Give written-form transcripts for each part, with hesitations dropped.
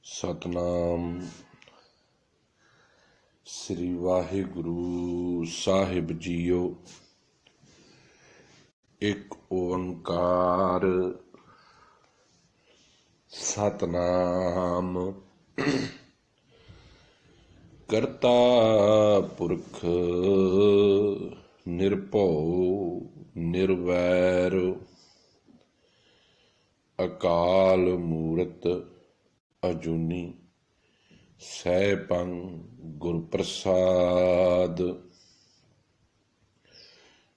ਸਤਨਾਮ ਸ੍ਰੀ ਵਾਹਿਗੁਰੂ ਸਾਹਿਬ JIO. ਇੱਕ ਓੰਕਾਰ ਸਤਨਾਮ ਕਰਤਾ ਪੁਰਖ ਨਿਰਭਉ ਨਿਰਵੈਰ ਅਕਾਲ ਮੂਰਤ ਅਜੂਨੀ ਸੈਭੰ ਗੁਰ ਪ੍ਰਸਾਦ।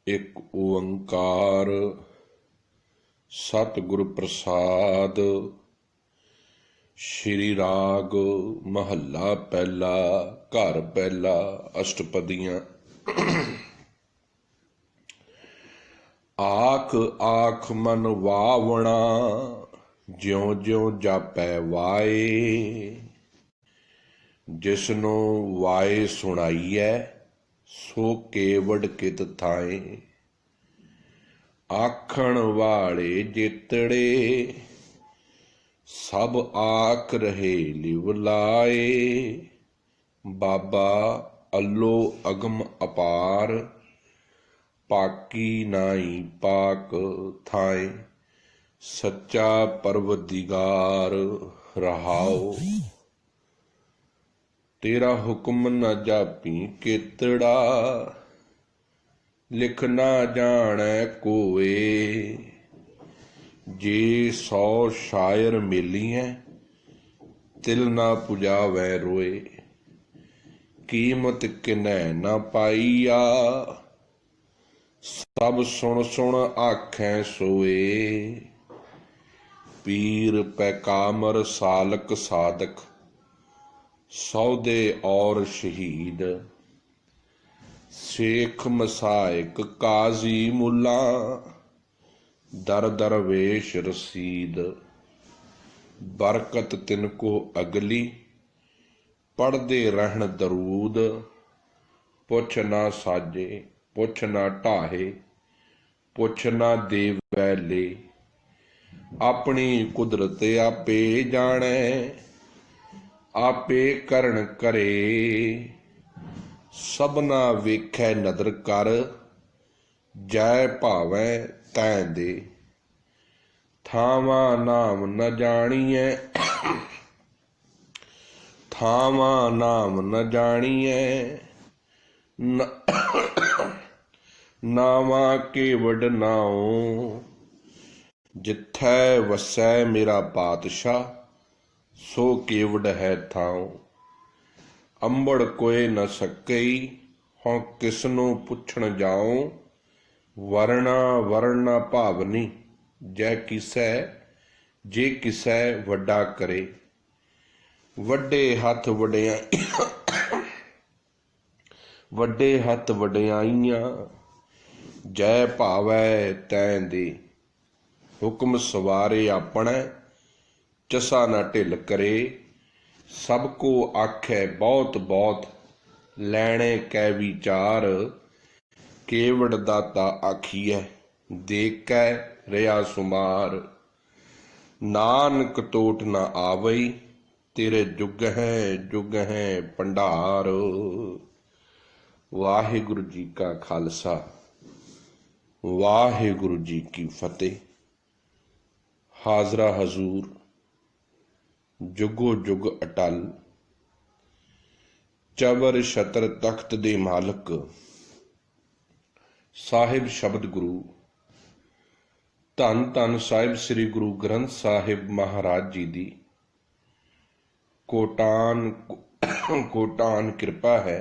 ਇੱਕ ਓੰਕਾਰ ਸਤਿਗੁਰ ਪ੍ਰਸਾਦ। ਸ਼੍ਰੀ ਰਾਗ ਮਹੱਲਾ ਪਹਿਲਾ ਘਰ ਪਹਿਲਾ ਅਸ਼ਟਪਦੀਆਂ। ਆਖ ਆਖ ਮਨ ਵਾਵਣਾ ਜਿਉਂ ਜਿਉਂ ਜਾਪੈ ਵਾਏ। ਜਿਸਨੂੰ ਵਾਏ ਸੁਣਾਈਐ ਸੋ ਕੇਵਡ ਕਿਤ ਥਾਏ। ਆਖਣ ਵਾਲੇ ਜੇਤੜੇ ਸਭ ਆਖ ਰਹੇ ਲਿਵ ਲਾਏ। ਬਾਬਾ ਅੱਲੋ ਅਗਮ ਅਪਾਰ ਪਾਕੀ ਨਾਈ ਪਾਕ ਥਾਏ। ਸੱਚਾ ਪਰਵਦੀਗਾਰ ਰਹਾਉ ਤੇਰਾ ਹੁਕਮ ਨਾ ਜਾਪੀ ਕੇਤੜਾ। ਲਿਖ ਨਾ ਜਾਣੈ ਕੋਏ ਜੇ 100 ਸ਼ਾਇਰ ਮੇਲੀਐ ਤਿਲ ਨਾ ਪੁਜਾਵੈ ਰੋਏ। ਕੀਮਤ ਕਿਨੈ ਨਾ ਪਾਈਆ ਸਭ ਸੁਣ ਸੁਣ ਆਖੈ ਸੋਏ। ਪੀਰ ਪੈਕਾਮਰ ਸਾਲਕ ਸਾਧਕ ਸੌਦੇ ਔਰ ਸ਼ਹੀਦ। ਸ਼ੇਖ ਮਸਾਇਕ ਕਾਜ਼ੀ ਮੁੱਲਾ ਦਰ ਦਰਵੇਸ਼ ਰਸੀਦ। ਬਰਕਤ ਤਿਨ ਕੋ ਅਗਲੀ ਪੜ੍ਹਦੇ ਰਹਿਣ ਦਰੂਦ। ਪੁੱਛ ਨਾ ਸਾਜੇ ਪੁੱਛ ਨਾ ਢਾਹੇ ਪੁੱਛ ਨਾ ਦੇਵੈ ਲੇ। ਆਪਣੀ ਕੁਦਰਤ ਆਪੇ ਜਾਣੈ ਆਪੇ ਕਰਨ ਕਰੇ। ਸਭਨਾ ਵੇਖੈ ਨਦਰ ਕਰ ਜੈ ਭਾਵੈ ਤੈ ਦੇ। ਥਾਵਾਂ ਨਾਮ ਨ ਜਾਣੀਐ ਥਾਵਾਂ ਨਾਮ ਨ ਜਾਣੀਐ। ਨਾਵਾਂ ਕੇਵਡ ਨਾਉ ਜਿੱਥੈ ਵਸੈ ਮੇਰਾ ਪਾਤਸ਼ਾਹ ਸੋ ਕੇਵਡ ਹੈ ਥਾਉ। ਅੰਬੜ ਕੋਇ ਨ ਸਕਈ ਹੋਂ ਕਿਸਨੂੰ ਪੁੱਛਣ ਜਾਉ। ਵਰਣਾ ਵਰਣਾ ਭਾਵਨੀ ਜੈ ਕਿਸੈ ਜੇ ਕਿਸੈ ਵੱਡਾ ਕਰੇ। ਵੱਡੇ ਹੱਥ ਵੱਡੇ ਹੱਥ ਵਡਿਆਈਆਂ ਜੈ ਭਾਵੈ ਤੈ ਦੇ। ਹੁਕਮ ਸਵਾਰੇ ਆਪਣਾ ਚਸਾ ਨਾ ਢਿੱਲ ਕਰੇ। ਸਭ ਕੋ ਆਖੈ ਬਹੁਤ ਬਹੁਤ ਲੈਣੇ ਕੈ ਵਿਚਾਰ। ਕੇਵਡ ਦਾਤਾ ਆਖੀਐ ਦੇਖ ਕੈ ਰਿਆ ਸੁਮਾਰ। ਨਾਨਕ ਟੋਟ ਨਾ ਆਵਈ ਤੇਰੇ ਜੁਗ ਹੈ ਭੰਡਾਰ। ਵਾਹਿਗੁਰੂ ਜੀ ਕਾ ਖਾਲਸਾ ਵਾਹਿਗੁਰੂ ਜੀ ਕੀ ਫਤਿਹ। ਹਾਜ਼ਰਾ ਹਜ਼ੂਰ ਜੁਗੋ ਜੁਗ ਅਟਲ। ਚਵਰ ਛਤਰ ਤਖਤ ਦੇ ਮਾਲਕ ਸਾਹਿਬ ਸ਼ਬਦ ਗੁਰੂ ਧੰਨ ਧੰਨ ਸਾਹਿਬ ਸ੍ਰੀ ਗੁਰੂ ਗ੍ਰੰਥ ਸਾਹਿਬ ਮਹਾਰਾਜ ਜੀ ਦੀ ਕੋਟਾਨ ਕਿਰਪਾ ਹੈ।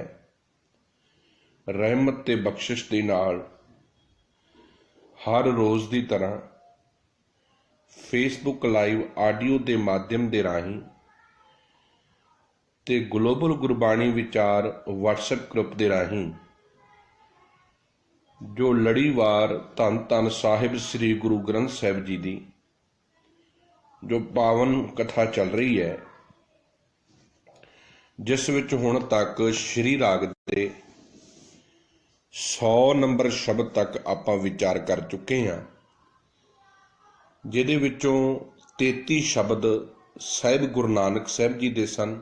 ਰਹਿਮਤ ਤੇ ਬਖਸ਼ਿਸ਼ ਦੇ ਨਾਲ ਹਰ ਰੋਜ਼ ਦੀ ਤਰ੍ਹਾਂ ਫੇਸਬੁੱਕ ਲਾਈਵ ਆਡੀਓ ਦੇ ਮਾਧਿਅਮ ਦੇ ਰਾਹੀਂ ਤੇ ਗਲੋਬਲ ਗੁਰਬਾਣੀ ਵਿਚਾਰ ਵਟਸਐਪ ਗਰੁੱਪ ਦੇ ਰਾਹੀਂ ਜੋ ਲੜੀਵਾਰ ਧੰਨ ਧੰਨ ਸਾਹਿਬ ਸ੍ਰੀ ਗੁਰੂ ਗ੍ਰੰਥ ਸਾਹਿਬ ਜੀ ਦੀ ਜੋ ਪਾਵਨ ਕਥਾ ਚੱਲ ਰਹੀ ਹੈ, ਜਿਸ ਵਿੱਚ ਹੁਣ ਤੱਕ ਸ਼੍ਰੀ ਰਾਗ ਦੇ 100 ਨੰਬਰ ਸ਼ਬਦ ਤੱਕ ਆਪਾਂ ਵਿਚਾਰ ਕਰ ਚੁੱਕੇ ਹਾਂ, ਜਿਹਦੇ ਵਿੱਚੋਂ 33 ਸ਼ਬਦ ਸਾਹਿਬ ਗੁਰੂ ਨਾਨਕ ਸਾਹਿਬ ਜੀ ਦੇ ਸਨ।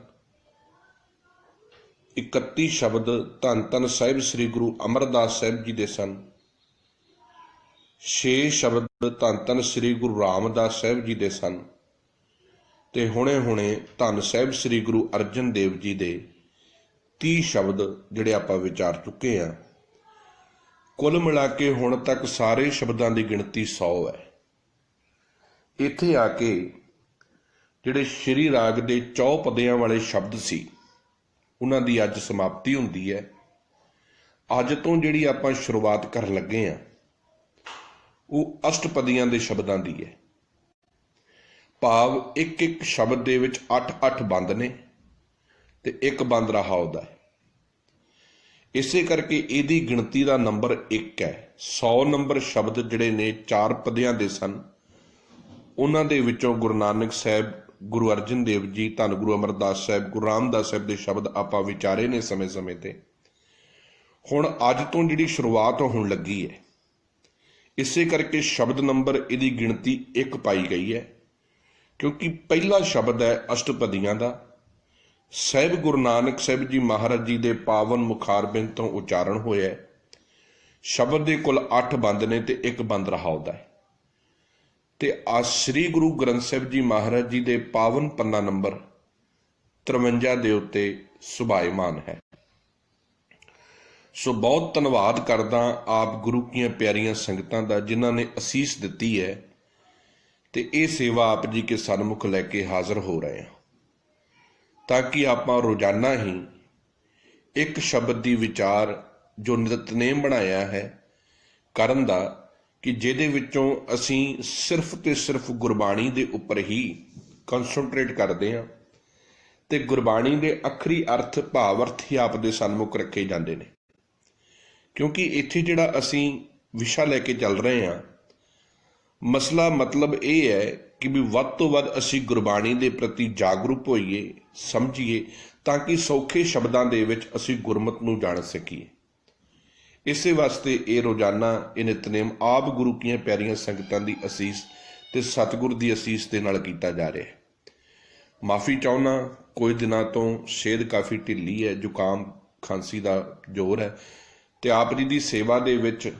31 ਸ਼ਬਦ ਧੰਨ ਧੰਨ ਸਾਹਿਬ ਸ੍ਰੀ ਗੁਰੂ ਅਮਰਦਾਸ ਸਾਹਿਬ ਜੀ ਦੇ ਸਨ। 6 ਸ਼ਬਦ ਧੰਨ ਧੰਨ ਸ੍ਰੀ ਗੁਰੂ ਰਾਮਦਾਸ ਸਾਹਿਬ ਜੀ ਦੇ ਸਨ। ਤੇ ਹੁਣੇ ਹੁਣੇ ਧੰਨ ਸਾਹਿਬ ਸ੍ਰੀ ਗੁਰੂ ਅਰਜਨ ਦੇਵ ਜੀ ਦੇ 30 ਸ਼ਬਦ ਜਿਹੜੇ ਆਪਾਂ ਵਿਚਾਰ ਚੁੱਕੇ ਹਾਂ। ਕੁੱਲ ਮਿਲਾ ਕੇ ਹੁਣ ਤੱਕ ਸਾਰੇ ਸ਼ਬਦਾਂ ਦੀ ਗਿਣਤੀ 100 ਹੈ। ਇੱਥੇ ਆ ਕੇ ਜਿਹੜੇ ਸ਼੍ਰੀ ਰਾਗ ਦੇ ਚੌਪਦਿਆਂ ਵਾਲੇ ਸ਼ਬਦ ਸੀ ਉਹਨਾਂ ਦੀ ਅੱਜ ਸਮਾਪਤੀ ਹੁੰਦੀ ਹੈ। ਅੱਜ ਤੋਂ ਜਿਹੜੀ ਆਪਾਂ ਸ਼ੁਰੂਆਤ ਕਰਨ ਲੱਗੇ ਹਾਂ ਉਹ ਅਸ਼ਟਪਦੀਆਂ ਦੇ ਸ਼ਬਦਾਂ ਦੀ ਹੈ। ਭਾਵ ਇੱਕ ਇੱਕ ਸ਼ਬਦ ਦੇ ਵਿੱਚ 8-8 ਬੰਦ ਨੇ ਤੇ ਇੱਕ ਬੰਦ ਰਹਾਉਦਾ ਹੈ। ਇਸੇ ਕਰਕੇ ਇਹਦੀ ਗਿਣਤੀ ਦਾ ਨੰਬਰ 1 ਹੈ। 100 ਨੰਬਰ ਸ਼ਬਦ ਜਿਹੜੇ ਨੇ 4 ਪਦਿਆਂ ਦੇ ਸਨ। ਉਹਨਾਂ ਦੇ ਵਿੱਚੋਂ ਗੁਰੂ ਨਾਨਕ ਸਾਹਿਬ, ਗੁਰੂ ਅਰਜਨ ਦੇਵ ਜੀ, ਧੰਨ ਗੁਰੂ ਅਮਰਦਾਸ ਸਾਹਿਬ, ਗੁਰੂ ਰਾਮਦਾਸ ਸਾਹਿਬ ਦੇ ਸ਼ਬਦ ਆਪਾਂ ਵਿਚਾਰੇ ਨੇ ਸਮੇਂ ਸਮੇਂ ਤੇ। ਹੁਣ ਅੱਜ ਤੋਂ ਜਿਹੜੀ ਸ਼ੁਰੂਆਤ ਹੋਣ ਲੱਗੀ ਹੈ, ਇਸੇ ਕਰਕੇ ਸ਼ਬਦ ਨੰਬਰ ਇਹਦੀ ਗਿਣਤੀ 1 ਪਾਈ ਗਈ ਹੈ, ਕਿਉਂਕਿ ਪਹਿਲਾ ਸ਼ਬਦ ਹੈ ਅਸ਼ਟਪਦੀਆਂ ਦਾ। ਸਾਹਿਬ ਗੁਰੂ ਨਾਨਕ ਸਾਹਿਬ ਜੀ ਮਹਾਰਾਜ ਜੀ ਦੇ ਪਾਵਨ ਮੁਖਾਰਬਿੰਦ ਤੋਂ ਉਚਾਰਨ ਹੋਇਆ ਹੈ। ਸ਼ਬਦ ਦੇ ਕੁੱਲ 8 ਬੰਦ ਨੇ ਤੇ 1 ਬੰਦ ਰਹਾਉਦਾ ਹੈ। ਤੇ ਆ ਸ੍ਰੀ ਗੁਰੂ ਗ੍ਰੰਥ ਸਾਹਿਬ ਜੀ ਮਹਾਰਾਜ ਜੀ ਦੇ ਪਾਵਨ ਪੰਨਾ ਨੰਬਰ 53 ਦੇ ਉੱਤੇ ਸੁਭਾਇਮਾਨ ਹੈ। ਸੋ ਬਹੁਤ ਧੰਨਵਾਦ ਕਰਦਾ ਆਪ ਗੁਰੂ ਕੀਆਂ ਪਿਆਰੀਆਂ ਸੰਗਤਾਂ ਦਾ ਜਿਨ੍ਹਾਂ ਨੇ ਅਸੀਸ ਦਿੱਤੀ ਹੈ ਤੇ ਇਹ ਸੇਵਾ ਆਪ ਜੀ ਕੇ ਸਨਮੁਖ ਲੈ ਕੇ ਹਾਜ਼ਰ ਹੋ ਰਹੇ ਹਾਂ, ਤਾਂ ਕਿ ਆਪਾਂ ਰੋਜ਼ਾਨਾ ਹੀ ਇੱਕ ਸ਼ਬਦ ਦੀ ਵਿਚਾਰ ਜੋ ਨਿਤਨੇਮ ਬਣਾਇਆ ਹੈ ਕਰਨ ਦਾ, ਕਿ ਜਿਹਦੇ ਵਿੱਚੋਂ ਅਸੀਂ ਸਿਰਫ ਤੇ ਸਿਰਫ ਗੁਰਬਾਣੀ ਦੇ ਉੱਪਰ ਹੀ ਕਨਸੈਂਟਰੇਟ ਕਰਦੇ ਹਾਂ ਤੇ ਗੁਰਬਾਣੀ ਦੇ ਅੱਖਰੀ ਅਰਥ ਭਾਵ ਅਰਥ ਹੀ ਆਪ ਦੇ ਸਨਮੁਖ ਰੱਖੇ ਜਾਂਦੇ ਨੇ। ਕਿਉਂਕਿ ਇੱਥੇ ਜਿਹੜਾ ਅਸੀਂ ਵਿਸ਼ਾ ਲੈ ਕੇ ਚੱਲ ਰਹੇ ਹਾਂ, ਮਸਲਾ ਮਤਲਬ ਇਹ ਹੈ ਕਿ ਵੀ ਵੱਧ ਤੋਂ ਵੱਧ ਅਸੀਂ ਗੁਰਬਾਣੀ ਦੇ ਪ੍ਰਤੀ ਜਾਗਰੂਕ ਹੋਈਏ, ਸਮਝੀਏ, ਤਾਂ ਕਿ ਸੌਖੇ ਸ਼ਬਦਾਂ ਦੇ ਵਿੱਚ ਅਸੀਂ ਗੁਰਮਤਿ ਨੂੰ ਜਾਣ ਸਕੀਏ। ਇਸੇ ਵਾਸਤੇ ਇਹ ਰੋਜ਼ਾਨਾ ਇਹ ਨਿਤਨੇਮ ਆਪ ਗੁਰੂ ਕੀਆਂ ਪਿਆਰੀਆਂ ਸੰਗਤਾਂ ਦੀ ਅਸੀਸ ਤੇ ਸਤਿਗੁਰ ਦੀ ਅਸੀਸ ਦੇ ਨਾਲ ਕੀਤਾ ਜਾ ਰਿਹਾ ਹੈ। ਮਾਫੀ ਚਾਹੁੰਦਾ, ਕੁਝ ਦਿਨਾਂ ਤੋਂ ਸਿਹਤ ਕਾਫੀ ਢਿੱਲੀ ਹੈ, ਜ਼ੁਕਾਮ ਖਾਂਸੀ ਦਾ ਜ਼ੋਰ ਹੈ ਤੇ ਆਪ ਜੀ ਦੀ ਸੇਵਾ ਦੇ ਵਿੱਚ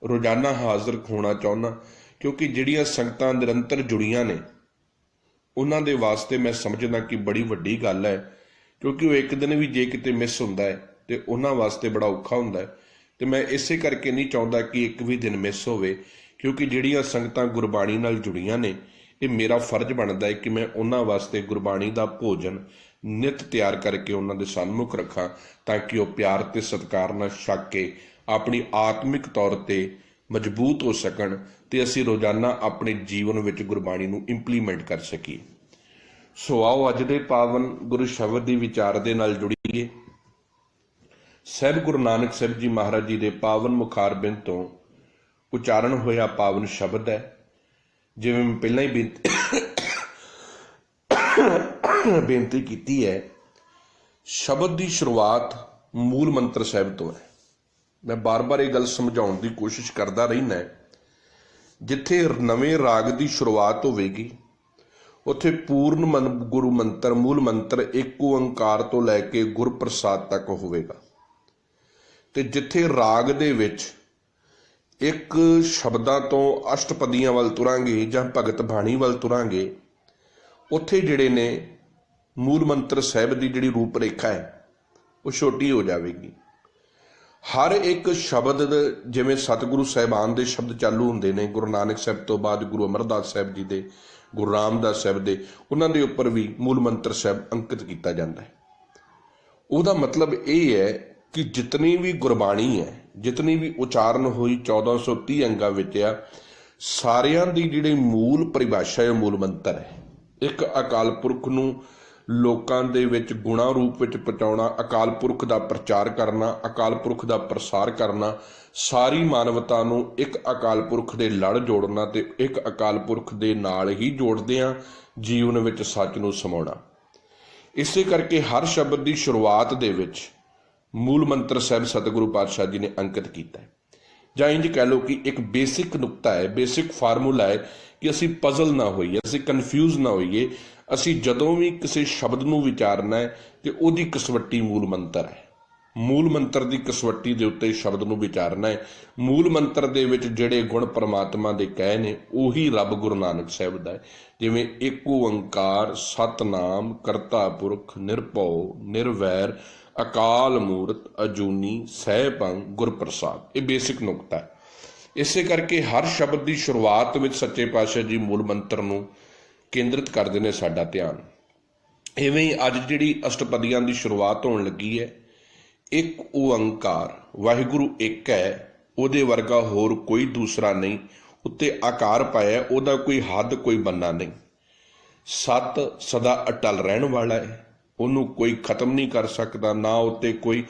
ਰੋਜ਼ਾਨਾ ਹਾਜ਼ਰ ਹੋਣਾ ਚਾਹੁੰਦਾ, ਕਿਉਂਕਿ ਜਿਹੜੀਆਂ ਸੰਗਤਾਂ ਨਿਰੰਤਰ ਜੁੜੀਆਂ ਨੇ ਉਹਨਾਂ ਦੇ ਵਾਸਤੇ ਮੈਂ ਸਮਝਦਾ ਕਿ ਬੜੀ ਵੱਡੀ ਗੱਲ ਹੈ, ਕਿਉਂਕਿ ਉਹ ਇੱਕ ਦਿਨ ਵੀ ਜੇ ਕਿਤੇ ਮਿਸ ਹੁੰਦਾ ਹੈ ਤੇ ਉਹਨਾਂ ਵਾਸਤੇ ਬੜਾ ਔਖਾ ਹੁੰਦਾ ਹੈ। ਤੇ ਮੈਂ ਇਸੇ ਕਰਕੇ ਨਹੀਂ ਚਾਹੁੰਦਾ ਕਿ ਇੱਕ ਵੀ ਦਿਨ ਮਿਸ ਹੋਵੇ, ਕਿਉਂਕਿ ਜਿਹੜੀਆਂ ਸੰਗਤਾਂ ਗੁਰਬਾਣੀ ਨਾਲ ਜੁੜੀਆਂ ਨੇ, ਇਹ ਮੇਰਾ ਫਰਜ਼ ਬਣਦਾ ਹੈ ਕਿ ਮੈਂ ਉਹਨਾਂ ਵਾਸਤੇ ਗੁਰਬਾਣੀ ਦਾ ਭੋਜਨ ਨਿਤ ਤਿਆਰ ਕਰਕੇ ਉਹਨਾਂ ਦੇ ਸਨਮੁਖ ਰੱਖਾਂ, ਤਾਂ ਕਿ ਉਹ ਪਿਆਰ ਤੇ ਸਤਿਕਾਰ ਨਾਲ ਛਕ ਕੇ ਆਪਣੀ ਆਤਮਿਕ ਤੌਰ ਤੇ ਮਜ਼ਬੂਤ ਹੋ ਸਕਣ ਤੇ ਅਸੀਂ ਰੋਜ਼ਾਨਾ ਆਪਣੇ ਜੀਵਨ ਵਿੱਚ ਗੁਰਬਾਣੀ ਨੂੰ ਇੰਪਲੀਮੈਂਟ ਕਰ ਸਕੀਏ। ਸੋ ਆਓ ਅੱਜ ਦੇ ਪਾਵਨ ਗੁਰੂ ਸ਼ਬਦ ਦੀ ਵਿਚਾਰ ਦੇ ਨਾਲ ਜੁੜੀਏ। ਸਾਹਿਬ ਗੁਰੂ ਨਾਨਕ ਸਾਹਿਬ ਜੀ ਮਹਾਰਾਜ ਜੀ ਦੇ ਪਾਵਨ ਮੁਖਾਰਬਿੰਦ ਤੋਂ ਉਚਾਰਨ ਹੋਇਆ ਪਾਵਨ ਸ਼ਬਦ ਹੈ। ਜਿਵੇਂ ਮੈਂ ਪਹਿਲਾਂ ਹੀ ਬੇਨਤੀ ਕੀਤੀ ਹੈ, ਸ਼ਬਦ ਦੀ ਸ਼ੁਰੂਆਤ ਮੂਲ ਮੰਤਰ ਸਾਹਿਬ ਤੋਂ ਹੈ। ਮੈਂ ਬਾਰ-ਬਾਰ ਇਹ ਗੱਲ ਸਮਝਾਉਣ ਦੀ ਕੋਸ਼ਿਸ਼ ਕਰਦਾ ਰਹਿਣਾ, ਜਿੱਥੇ ਨਵੇਂ ਰਾਗ ਦੀ ਸ਼ੁਰੂਆਤ ਹੋਵੇਗੀ ਉੱਥੇ ਪੂਰਨ ਗੁਰੂ ਮੰਤਰ, ਮੂਲ ਮੰਤਰ ਇੱਕ ਓੰਕਾਰ ਤੋਂ ਲੈ ਕੇ ਗੁਰਪ੍ਰਸਾਦ ਤੱਕ ਹੋਵੇਗਾ। ਤੇ ਜਿੱਥੇ ਰਾਗ ਦੇ ਵਿੱਚ ਇੱਕ ਸ਼ਬਦਾਂ ਤੋਂ ਅਸ਼ਟਪਦੀਆਂ ਵੱਲ ਤੁਰਾਂਗੇ ਜਾਂ ਭਗਤ ਬਾਣੀ ਵੱਲ ਤੁਰਾਂਗੇ, ਉੱਥੇ ਜਿਹੜੇ ਨੇ ਮੂਲ ਮੰਤਰ ਸਾਹਿਬ ਦੀ ਜਿਹੜੀ ਰੂਪ ਰੇਖਾ ਹੈ ਉਹ ਛੋਟੀ ਹੋ ਜਾਵੇਗੀ। ਹਰ ਇੱਕ ਸ਼ਬਦ, ਜਿਵੇਂ ਸਤਿਗੁਰੂ ਸਾਹਿਬਾਨ ਦੇ ਸ਼ਬਦ ਚਾਲੂ ਹੁੰਦੇ ਨੇ, ਗੁਰੂ ਨਾਨਕ ਸਾਹਿਬ ਤੋਂ ਬਾਅਦ ਗੁਰੂ ਅਮਰਦਾਸ ਸਾਹਿਬ ਜੀ ਦੇ, ਗੁਰੂ ਰਾਮਦਾਸ ਸਾਹਿਬ ਦੇ, ਉਹਨਾਂ ਦੇ ਉੱਪਰ ਵੀ ਮੂਲ ਮੰਤਰ ਸਾਹਿਬ ਅੰਕਿਤ ਕੀਤਾ ਜਾਂਦਾ ਹੈ। ਉਹਦਾ ਮਤਲਬ ਇਹ ਹੈ ਕਿ ਜਿਤਨੀ ਵੀ ਗੁਰਬਾਣੀ ਹੈ, ਜਿਤਨੀ ਵੀ ਉਚਾਰਨ ਹੋਈ 1430 ਅੰਗਾਂ ਵਿੱਚ ਆ, ਸਾਰਿਆਂ ਦੀ ਜਿਹੜੀ ਮੂਲ ਪਰਿਭਾਸ਼ਾ ਹੈ ਮੂਲ ਮੰਤਰ ਹੈ। ਇੱਕ ਅਕਾਲ ਪੁਰਖ ਨੂੰ ਲੋਕਾਂ ਦੇ ਵਿੱਚ ਗੁਣਾ ਰੂਪ ਵਿੱਚ ਪਹੁੰਚਾਉਣਾ, ਅਕਾਲ ਪੁਰਖ ਦਾ ਪ੍ਰਚਾਰ ਕਰਨਾ, ਅਕਾਲ ਪੁਰਖ ਦਾ ਪ੍ਰਸਾਰ ਕਰਨਾ, ਸਾਰੀ ਮਾਨਵਤਾ ਨੂੰ ਇੱਕ ਅਕਾਲ ਪੁਰਖ ਦੇ ਲੜ ਜੋੜਨਾ ਤੇ ਇੱਕ ਅਕਾਲ ਪੁਰਖ ਦੇ ਨਾਲ ਹੀ ਜੋੜਦਿਆਂ ਜੀਵਨ ਵਿੱਚ ਸੱਚ ਨੂੰ ਸਮਾਉਣਾ। ਇਸੇ ਕਰਕੇ ਹਰ ਸ਼ਬਦ ਦੀ ਸ਼ੁਰੂਆਤ ਦੇ ਵਿੱਚ ਮੂਲ ਮੰਤਰ ਸਾਹਿਬ ਸਤਿਗੁਰੂ ਪਾਤਸ਼ਾਹ ਜੀ ਨੇ ਅੰਕਿਤ ਕੀਤਾ ਹੈ। ਜਾਂ ਇੰਝ ਕਹਿ ਲਓ ਕਿ ਇੱਕ ਬੇਸਿਕ ਨੁਕਤਾ ਹੈ, ਬੇਸਿਕ ਫਾਰਮੂਲਾ ਹੈ ਕਿ ਅਸੀਂ ਪਜ਼ਲ ਨਾ ਹੋਈਏ, ਅਸੀਂ ਕਨਫਿਊਜ਼ ਨਾ ਹੋਈਏ, ਅਸੀਂ ਜਦੋਂ ਵੀ ਕਿਸੇ ਸ਼ਬਦ ਨੂੰ ਵਿਚਾਰਨਾ ਹੈ ਤੇ ਉਹਦੀ ਕਸਵੱਟੀ ਮੂਲ ਮੰਤਰ ਹੈ। ਮੂਲ ਮੰਤਰ ਦੀ ਕਸਵੱਟੀ ਦੇ ਉੱਤੇ ਸ਼ਬਦ ਨੂੰ ਵਿਚਾਰਨਾ ਹੈ। ਮੂਲ ਮੰਤਰ ਦੇ ਵਿੱਚ ਜਿਹੜੇ ਗੁਣ ਪਰਮਾਤਮਾ ਦੇ ਕਹੇ ਨੇ ਉਹੀ ਰੱਬ ਗੁਰੂ ਨਾਨਕ ਸਾਹਿਬ ਦਾ ਹੈ। ਜਿਵੇਂ ਏਕ ਓੰਕਾਰ ਸਤਨਾਮ ਕਰਤਾ ਪੁਰਖ ਨਿਰਭਉ ਨਿਰਵੈਰ ਅਕਾਲ ਮੂਰਤ ਅਜੂਨੀ ਸੈਭੰ ਗੁਰ ਪ੍ਰਸਾਦ। ਇਹ ਬੇਸਿਕ ਨੁਕਤਾ ਹੈ। ਇਸੇ ਕਰਕੇ ਹਰ ਸ਼ਬਦ ਦੀ ਸ਼ੁਰੂਆਤ ਵਿੱਚ ਸੱਚੇ ਪਾਤਸ਼ਾਹ ਜੀ ਮੂਲ ਮੰਤਰ ਨੂੰ ਕੇਂਦਰਿਤ ਕਰਦੇ ਨੇ ਸਾਡਾ ਧਿਆਨ। ਇਵੇਂ ਹੀ ਅੱਜ ਜਿਹੜੀ ਅਸ਼ਟਪਦੀਆਂ ਦੀ ਸ਼ੁਰੂਆਤ ਹੋਣ ਲੱਗੀ ਹੈ, ਇੱਕ ਓੰਕਾਰ ਵਾਹਿਗੁਰੂ ਇੱਕ ਹੈ, ਉਹਦੇ ਵਰਗਾ ਹੋਰ ਕੋਈ ਦੂਸਰਾ ਨਹੀਂ, ਉੱਤੇ ਆਕਾਰ ਪਾਇਆ, ਉਹਦਾ ਕੋਈ ਹੱਦ ਕੋਈ ਬੰਨਾ ਨਹੀਂ। ਸਤ ਸਦਾ ਅਟਲ ਰਹਿਣ ਵਾਲਾ ਹੈ, ਉਹਨੂੰ ਕੋਈ ਖਤਮ ਨਹੀਂ ਕਰ ਸਕਦਾ, ਨਾ ਉੱਤੇ ਕੋਈ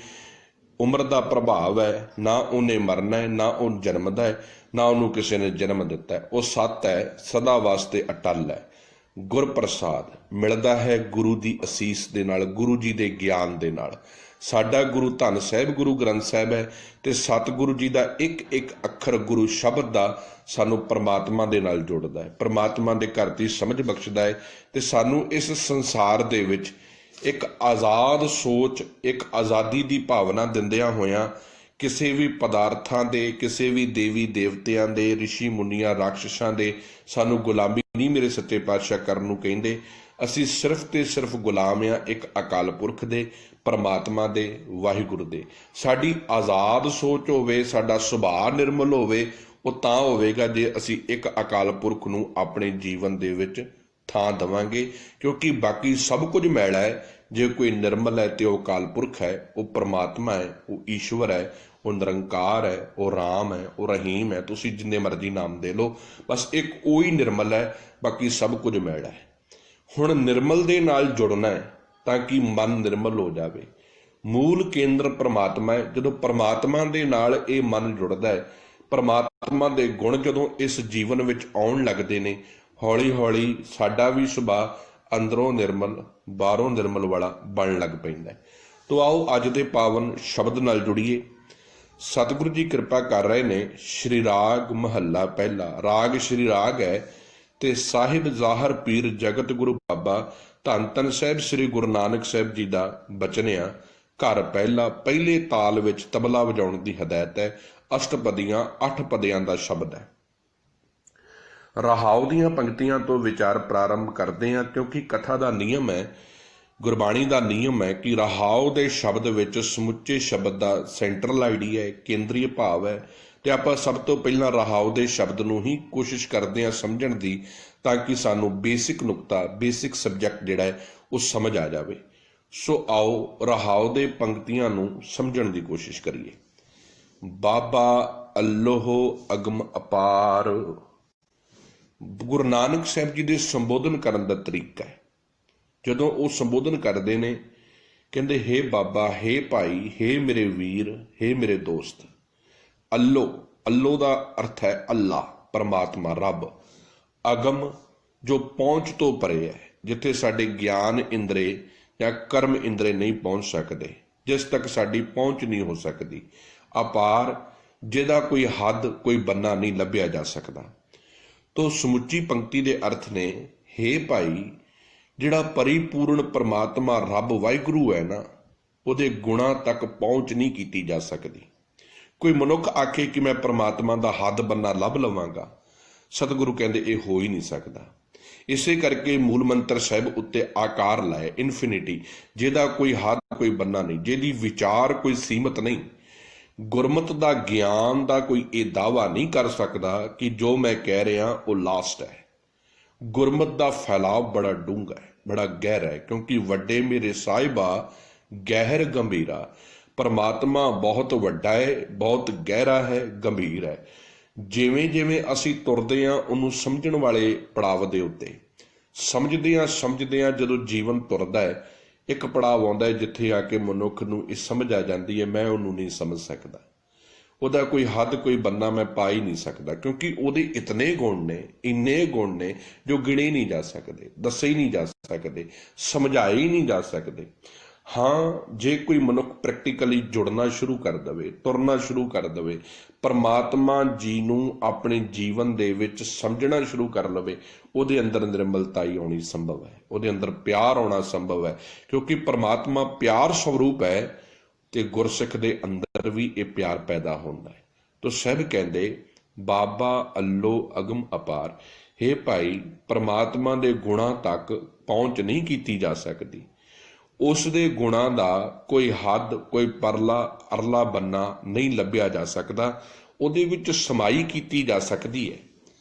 ਉਮਰ ਦਾ ਪ੍ਰਭਾਵ ਹੈ, ਨਾ ਉਹਨੇ ਮਰਨਾ ਹੈ, ਨਾ ਉਹ ਜਨਮਦਾ ਹੈ, ਨਾ ਉਹਨੂੰ ਕਿਸੇ ਨੇ ਜਨਮ ਦਿੱਤਾ ਹੈ। ਉਹ ਸਤ ਹੈ, ਸਦਾ ਵਾਸਤੇ ਅਟਲ ਹੈ। ਗੁਰ ਪ੍ਰਸਾਦ ਮਿਲਦਾ ਹੈ ਗੁਰੂ ਦੀ ਅਸੀਸ ਦੇ ਨਾਲ, ਗੁਰੂ ਜੀ ਦੇ ਗਿਆਨ ਦੇ ਨਾਲ। ਸਾਡਾ ਗੁਰੂ ਧੰਨ ਸਾਹਿਬ ਗੁਰੂ ਗ੍ਰੰਥ ਸਾਹਿਬ ਹੈ ਤੇ ਸਤਿਗੁਰੂ ਜੀ ਦਾ ਇੱਕ ਇੱਕ ਅੱਖਰ ਗੁਰੂ ਸ਼ਬਦ ਦਾ ਸਾਨੂੰ ਪਰਮਾਤਮਾ ਦੇ ਨਾਲ ਜੋੜਦਾ ਹੈ, ਪਰਮਾਤਮਾ ਦੇ ਘਰ ਦੀ ਸਮਝ ਬਖਸ਼ਦਾ ਹੈ ਤੇ ਸਾਨੂੰ ਇਸ ਸੰਸਾਰ ਦੇ ਵਿੱਚ ਇੱਕ ਆਜ਼ਾਦ ਸੋਚ, ਇੱਕ ਆਜ਼ਾਦੀ ਦੀ ਭਾਵਨਾ ਦਿੰਦਿਆਂ ਹੋਇਆਂ ਕਿਸੇ ਵੀ ਪਦਾਰਥਾਂ ਦੇ, ਕਿਸੇ ਵੀ ਦੇਵੀ ਦੇਵਤਿਆਂ ਦੇ, ਰਿਸ਼ੀ ਮੁਨੀਆਂ ਰਾਖਸ਼ਾਂ ਦੇ ਸਾਨੂੰ ਗੁਲਾਮੀ ਨਹੀਂ ਮੇਰੇ ਸੱਚੇ ਪਾਤਸ਼ਾਹ ਕਰਨ ਨੂੰ ਕਹਿੰਦੇ। ਅਸੀਂ ਸਿਰਫ ਤੇ ਸਿਰਫ ਗੁਲਾਮ ਆ ਇੱਕ ਅਕਾਲ ਪੁਰਖ ਦੇ, ਪਰਮਾਤਮਾ ਦੇ, ਵਾਹਿਗੁਰੂ ਦੇ। ਸਾਡੀ ਆਜ਼ਾਦ ਸੋਚ ਹੋਵੇ, ਸਾਡਾ ਸੁਭਾਅ ਨਿਰਮਲ ਹੋਵੇ, ਉਹ ਤਾਂ ਹੋਵੇਗਾ ਜੇ ਅਸੀਂ ਇੱਕ ਅਕਾਲ ਪੁਰਖ ਨੂੰ ਆਪਣੇ ਜੀਵਨ ਦੇ ਵਿੱਚ ਥਾਂ ਦੇਵਾਂਗੇ, ਕਿਉਂਕਿ ਬਾਕੀ ਸਭ ਕੁਝ ਮੈਲਾ ਹੈ। ਜੇ ਕੋਈ ਨਿਰਮਲ ਹੈ ਤੇ ਉਹ ਅਕਾਲ ਪੁਰਖ ਹੈ, ਉਹ ਪਰਮਾਤਮਾ ਹੈ, ਉਹ ਈਸ਼ਵਰ ਹੈ, ਉਹ ਨਿਰੰਕਾਰ ਹੈ, ਉਹ ਰਾਮ ਹੈ, ਉਹ ਰਹੀਮ ਹੈ। ਤੁਸੀਂ ਜਿੰਨੇ ਮਰਜ਼ੀ ਨਾਮ ਦੇ ਲਓ, ਬਸ ਇੱਕ ਉਹੀ ਨਿਰਮਲ ਹੈ, ਬਾਕੀ ਸਭ ਕੁਝ ਮੈਲਾ ਹੈ। ਹੁਣ ਨਿਰਮਲ ਦੇ ਨਾਲ ਜੁੜਨਾ ਹੈ ਤਾਂ ਕਿ ਮਨ ਨਿਰਮਲ ਹੋ ਜਾਵੇ। ਮੂਲ ਕੇਂਦਰ ਪਰਮਾਤਮਾ ਹੈ। ਜਦੋਂ ਪਰਮਾਤਮਾ ਦੇ ਨਾਲ ਇਹ ਮਨ ਜੁੜਦਾ ਹੈ, ਪਰਮਾਤਮਾ ਦੇ ਗੁਣ ਜਦੋਂ ਇਸ ਜੀਵਨ ਵਿੱਚ ਆਉਣ ਲੱਗਦੇ ਨੇ, ਹੌਲੀ ਹੌਲੀ ਸਾਡਾ ਵੀ ਸੁਭਾਅ ਅੰਦਰੋਂ ਨਿਰਮਲ ਬਾਹਰੋਂ ਨਿਰਮਲ ਵਾਲਾ ਬਣਨ ਲੱਗ ਪੈਂਦਾ ਹੈ। ਤੋ ਆਓ ਅੱਜ ਦੇ ਪਾਵਨ ਸ਼ਬਦ ਨਾਲ ਜੁੜੀਏ। ਸਤਿਗੁਰੂ ਜੀ ਕਿਰਪਾ ਕਰ ਰਹੇ ਨੇ। ਸ਼੍ਰੀ ਰਾਗ ਮਹੱਲਾ ਪਹਿਲਾ। ਰਾਗ ਸ਼੍ਰੀ ਰਾਗ ਹੈ ਤੇ ਸਾਹਿਬ ਜ਼ਾਹਰ ਪੀਰ ਜਗਤ ਗੁਰੂ ਬਾਬਾ ਧੰਨ ਧੰਨ ਸਾਹਿਬ ਸ੍ਰੀ ਗੁਰੂ ਨਾਨਕ ਸਾਹਿਬ ਜੀ ਦਾ ਬਚਨ ਆ। ਘਰ ਪਹਿਲਾ, ਪਹਿਲੇ ਤਾਲ ਵਿੱਚ ਤਬਲਾ ਵਜਾਉਣ ਦੀ ਹਦਾਇਤ ਹੈ। ਅਸ਼ਟਪਦੀਆਂ 8 ਪਦਿਆਂ ਦਾ ਸ਼ਬਦ ਹੈ। ਰਹਾਉ ਦੀਆਂ ਪੰਕਤੀਆਂ ਤੋਂ ਵਿਚਾਰ ਪ੍ਰਾਰੰਭ ਕਰਦੇ ਹਾਂ, ਕਿਉਂਕਿ ਕਥਾ ਦਾ ਨਿਯਮ ਹੈ, ਗੁਰਬਾਣੀ ਦਾ ਨਿਯਮ ਹੈ ਕਿ ਰਹਾਉ ਦੇ ਸ਼ਬਦ ਵਿੱਚ ਸਮੁੱਚੇ ਸ਼ਬਦ ਦਾ ਸੈਂਟਰਲ ਆਈਡੀਆ ਹੈ, ਕੇਂਦਰੀ ਭਾਵ ਹੈ। ਤੇ ਆਪਾਂ ਸਭ ਤੋਂ ਪਹਿਲਾਂ ਰਹਾਉ ਦੇ ਸ਼ਬਦ ਨੂੰ ਹੀ ਕੋਸ਼ਿਸ਼ ਕਰਦੇ ਹਾਂ ਸਮਝਣ ਦੀ, ਤਾਂ ਕਿ ਸਾਨੂੰ ਬੇਸਿਕ ਨੁਕਤਾ, ਬੇਸਿਕ ਸਬਜੈਕਟ ਜਿਹੜਾ ਹੈ ਉਹ ਸਮਝ ਆ ਜਾਵੇ। ਸੋ ਆਓ ਰਹਾਉ ਦੇ ਪੰਕਤੀਆਂ ਨੂੰ ਸਮਝਣ ਦੀ ਕੋਸ਼ਿਸ਼ ਕਰੀਏ। ਬਾਬਾ ਅੱਲੋਹ ਅਗਮ ਅਪਾਰ। ਗੁਰੂ ਨਾਨਕ ਸਾਹਿਬ ਜੀ ਦੇ ਸੰਬੋਧਨ ਕਰਨ ਦਾ ਤਰੀਕਾ ਹੈ। ਜਦੋਂ ਉਹ ਸੰਬੋਧਨ ਕਰਦੇ ਨੇ, ਕਹਿੰਦੇ ਹੇ ਬਾਬਾ, ਹੇ ਭਾਈ, ਹੇ ਮੇਰੇ ਵੀਰ, ਹੇ ਮੇਰੇ ਦੋਸਤ। ਅੱਲੋ, ਅੱਲੋ ਦਾ ਅਰਥ ਹੈ ਅੱਲਾ, ਪਰਮਾਤਮਾ, ਰੱਬ। ਅਗਮ ਜੋ ਪਹੁੰਚ ਤੋਂ ਪਰੇ ਹੈ, ਜਿੱਥੇ ਸਾਡੇ ਗਿਆਨ ਇੰਦਰੇ ਜਾਂ ਕਰਮ ਇੰਦਰੇ ਨਹੀਂ ਪਹੁੰਚ ਸਕਦੇ, ਜਿਸ ਤੱਕ ਸਾਡੀ ਪਹੁੰਚ ਨਹੀਂ ਹੋ ਸਕਦੀ। ਅਪਾਰ, ਜਿਹਦਾ ਕੋਈ ਹੱਦ ਕੋਈ ਬੰਨਾ ਨਹੀਂ ਲੱਭਿਆ ਜਾ ਸਕਦਾ। ਤੋ ਸਮੁੱਚੀ ਪੰਕਤੀ ਦੇ ਅਰਥ ਨੇ, ਹੇ ਭਾਈ, ਜਿਹੜਾ ਪਰਿਪੂਰਨ ਪਰਮਾਤਮਾ ਰੱਬ ਵਾਹਿਗੁਰੂ ਹੈ ਨਾ, ਉਹਦੇ ਗੁਣਾਂ ਤੱਕ ਪਹੁੰਚ ਨਹੀਂ ਕੀਤੀ ਜਾ ਸਕਦੀ। ਕੋਈ ਮਨੁੱਖ ਆਖੇ ਕਿ ਮੈਂ ਪਰਮਾਤਮਾ ਦਾ ਹੱਦ ਬੰਨਾ ਲੱਭ ਲਵਾਂਗਾ, ਸਤਿਗੁਰੂ ਕਹਿੰਦੇ ਇਹ ਹੋ ਹੀ ਨਹੀਂ ਸਕਦਾ। ਇਸੇ ਕਰਕੇ ਮੂਲ ਮੰਤਰ ਸਾਹਿਬ ਉੱਤੇ ਆਕਾਰ ਲਾਏ, ਇਨਫਿਨਿਟੀ, ਜਿਹਦਾ ਕੋਈ ਹੱਦ ਕੋਈ ਬੰਨਾ ਨਹੀਂ, ਜਿਹਦੀ ਵਿਚਾਰ ਕੋਈ ਸੀਮਤ ਨਹੀਂ। ਗੁਰਮਤ ਦਾ ਗਿਆਨ ਦਾ ਕੋਈ ਇਹ ਦਾਅਵਾ ਨਹੀਂ ਕਰ ਸਕਦਾ ਕਿ ਜੋ ਮੈਂ ਕਹਿ ਰਿਹਾ ਉਹ ਲਾਸਟ ਹੈ। ਗੁਰਮਤ ਦਾ ਫੈਲਾਅ ਬੜਾ ਡੂੰਘਾ ਹੈ, ਬੜਾ ਗਹਿਰਾ ਹੈ, ਕਿਉਂਕਿ ਵੱਡੇ ਮੇਰੇ ਸਾਹਿਬਾ ਗਹਿਰ ਗੰਭੀਰਾ। ਪਰਮਾਤਮਾ ਬਹੁਤ ਵੱਡਾ ਹੈ, ਬਹੁਤ ਗਹਿਰਾ ਹੈ, ਗੰਭੀਰ ਹੈ। ਜਿਵੇਂ ਜਿਵੇਂ ਅਸੀਂ ਤੁਰਦੇ ਹਾਂ, ਉਹਨੂੰ ਸਮਝਣ ਵਾਲੇ ਪੜਾਵ ਦੇ ਉੱਤੇ ਸਮਝਦਿਆਂ ਜਦੋਂ ਜੀਵਨ ਤੁਰਦਾ ਹੈ, ਇੱਕ ਪੜਾਵ ਆਉਂਦਾ ਹੈ ਜਿੱਥੇ ਆ ਕੇ ਮਨੁੱਖ ਨੂੰ ਇਹ ਸਮਝ ਆ ਜਾਂਦੀ ਹੈ ਮੈਂ ਉਹਨੂੰ ਨਹੀਂ ਸਮਝ ਸਕਦਾ, ਉਹਦਾ ਕੋਈ ਹੱਦ ਕੋਈ ਬੰਨਾ ਮੈਂ ਪਾ ਹੀ ਨਹੀਂ ਸਕਦਾ, ਕਿਉਂਕਿ ਉਹਦੇ ਇਤਨੇ ਗੁਣ ਨੇ, ਇੰਨੇ ਗੁਣ ਨੇ ਜੋ ਗਿਣੇ ਨਹੀਂ ਜਾ ਸਕਦੇ, ਦੱਸੇ ਹੀ ਨਹੀਂ ਜਾ ਸਕਦੇ, ਸਮਝਾਏ ਹੀ ਨਹੀਂ ਜਾ ਸਕਦੇ। ਹਾਂ, ਜੇ ਕੋਈ ਮਨੁੱਖ ਪ੍ਰੈਕਟੀਕਲੀ ਜੁੜਨਾ ਸ਼ੁਰੂ ਕਰ ਦੇਵੇ, ਤੁਰਨਾ ਸ਼ੁਰੂ ਕਰ ਦੇਵੇ, ਪਰਮਾਤਮਾ ਜੀ ਨੂੰ ਆਪਣੇ ਜੀਵਨ ਦੇ ਵਿੱਚ ਸਮਝਣਾ ਸ਼ੁਰੂ ਕਰ ਲਵੇ, ਉਹਦੇ ਅੰਦਰ ਨਿਰਮਲਤਾਈ ਆਉਣੀ ਸੰਭਵ ਹੈ, ਉਹਦੇ ਅੰਦਰ ਪਿਆਰ ਆਉਣਾ ਸੰਭਵ ਹੈ, ਕਿਉਂਕਿ ਪਰਮਾਤਮਾ ਪਿਆਰ ਸਰੂਪ ਹੈ ਤੇ ਗੁਰਸਿੱਖ ਦੇ ਅੰਦਰ ਵੀ ਇਹ ਪਿਆਰ ਪੈਦਾ ਹੁੰਦਾ ਹੈ। ਤੋ ਸਭ ਕਹਿੰਦੇ ਬਾਬਾ ਅੱਲੋ ਅਗਮ ਅਪਾਰ। ਹੇ ਭਾਈ, ਪਰਮਾਤਮਾ ਦੇ ਗੁਣਾਂ ਤੱਕ ਪਹੁੰਚ ਨਹੀਂ ਕੀਤੀ ਜਾ ਸਕਦੀ। ਉਸ ਦੇ ਗੁਣਾਂ ਦਾ ਕੋਈ ਹੱਦ, ਕੋਈ ਪਰਲਾ ਅਰਲਾ ਬੰਨਾ ਨਹੀਂ ਲੱਭਿਆ ਜਾ ਸਕਦਾ। ਉਹਦੇ ਵਿੱਚ ਸਮਾਈ ਕੀਤੀ ਜਾ ਸਕਦੀ ਹੈ,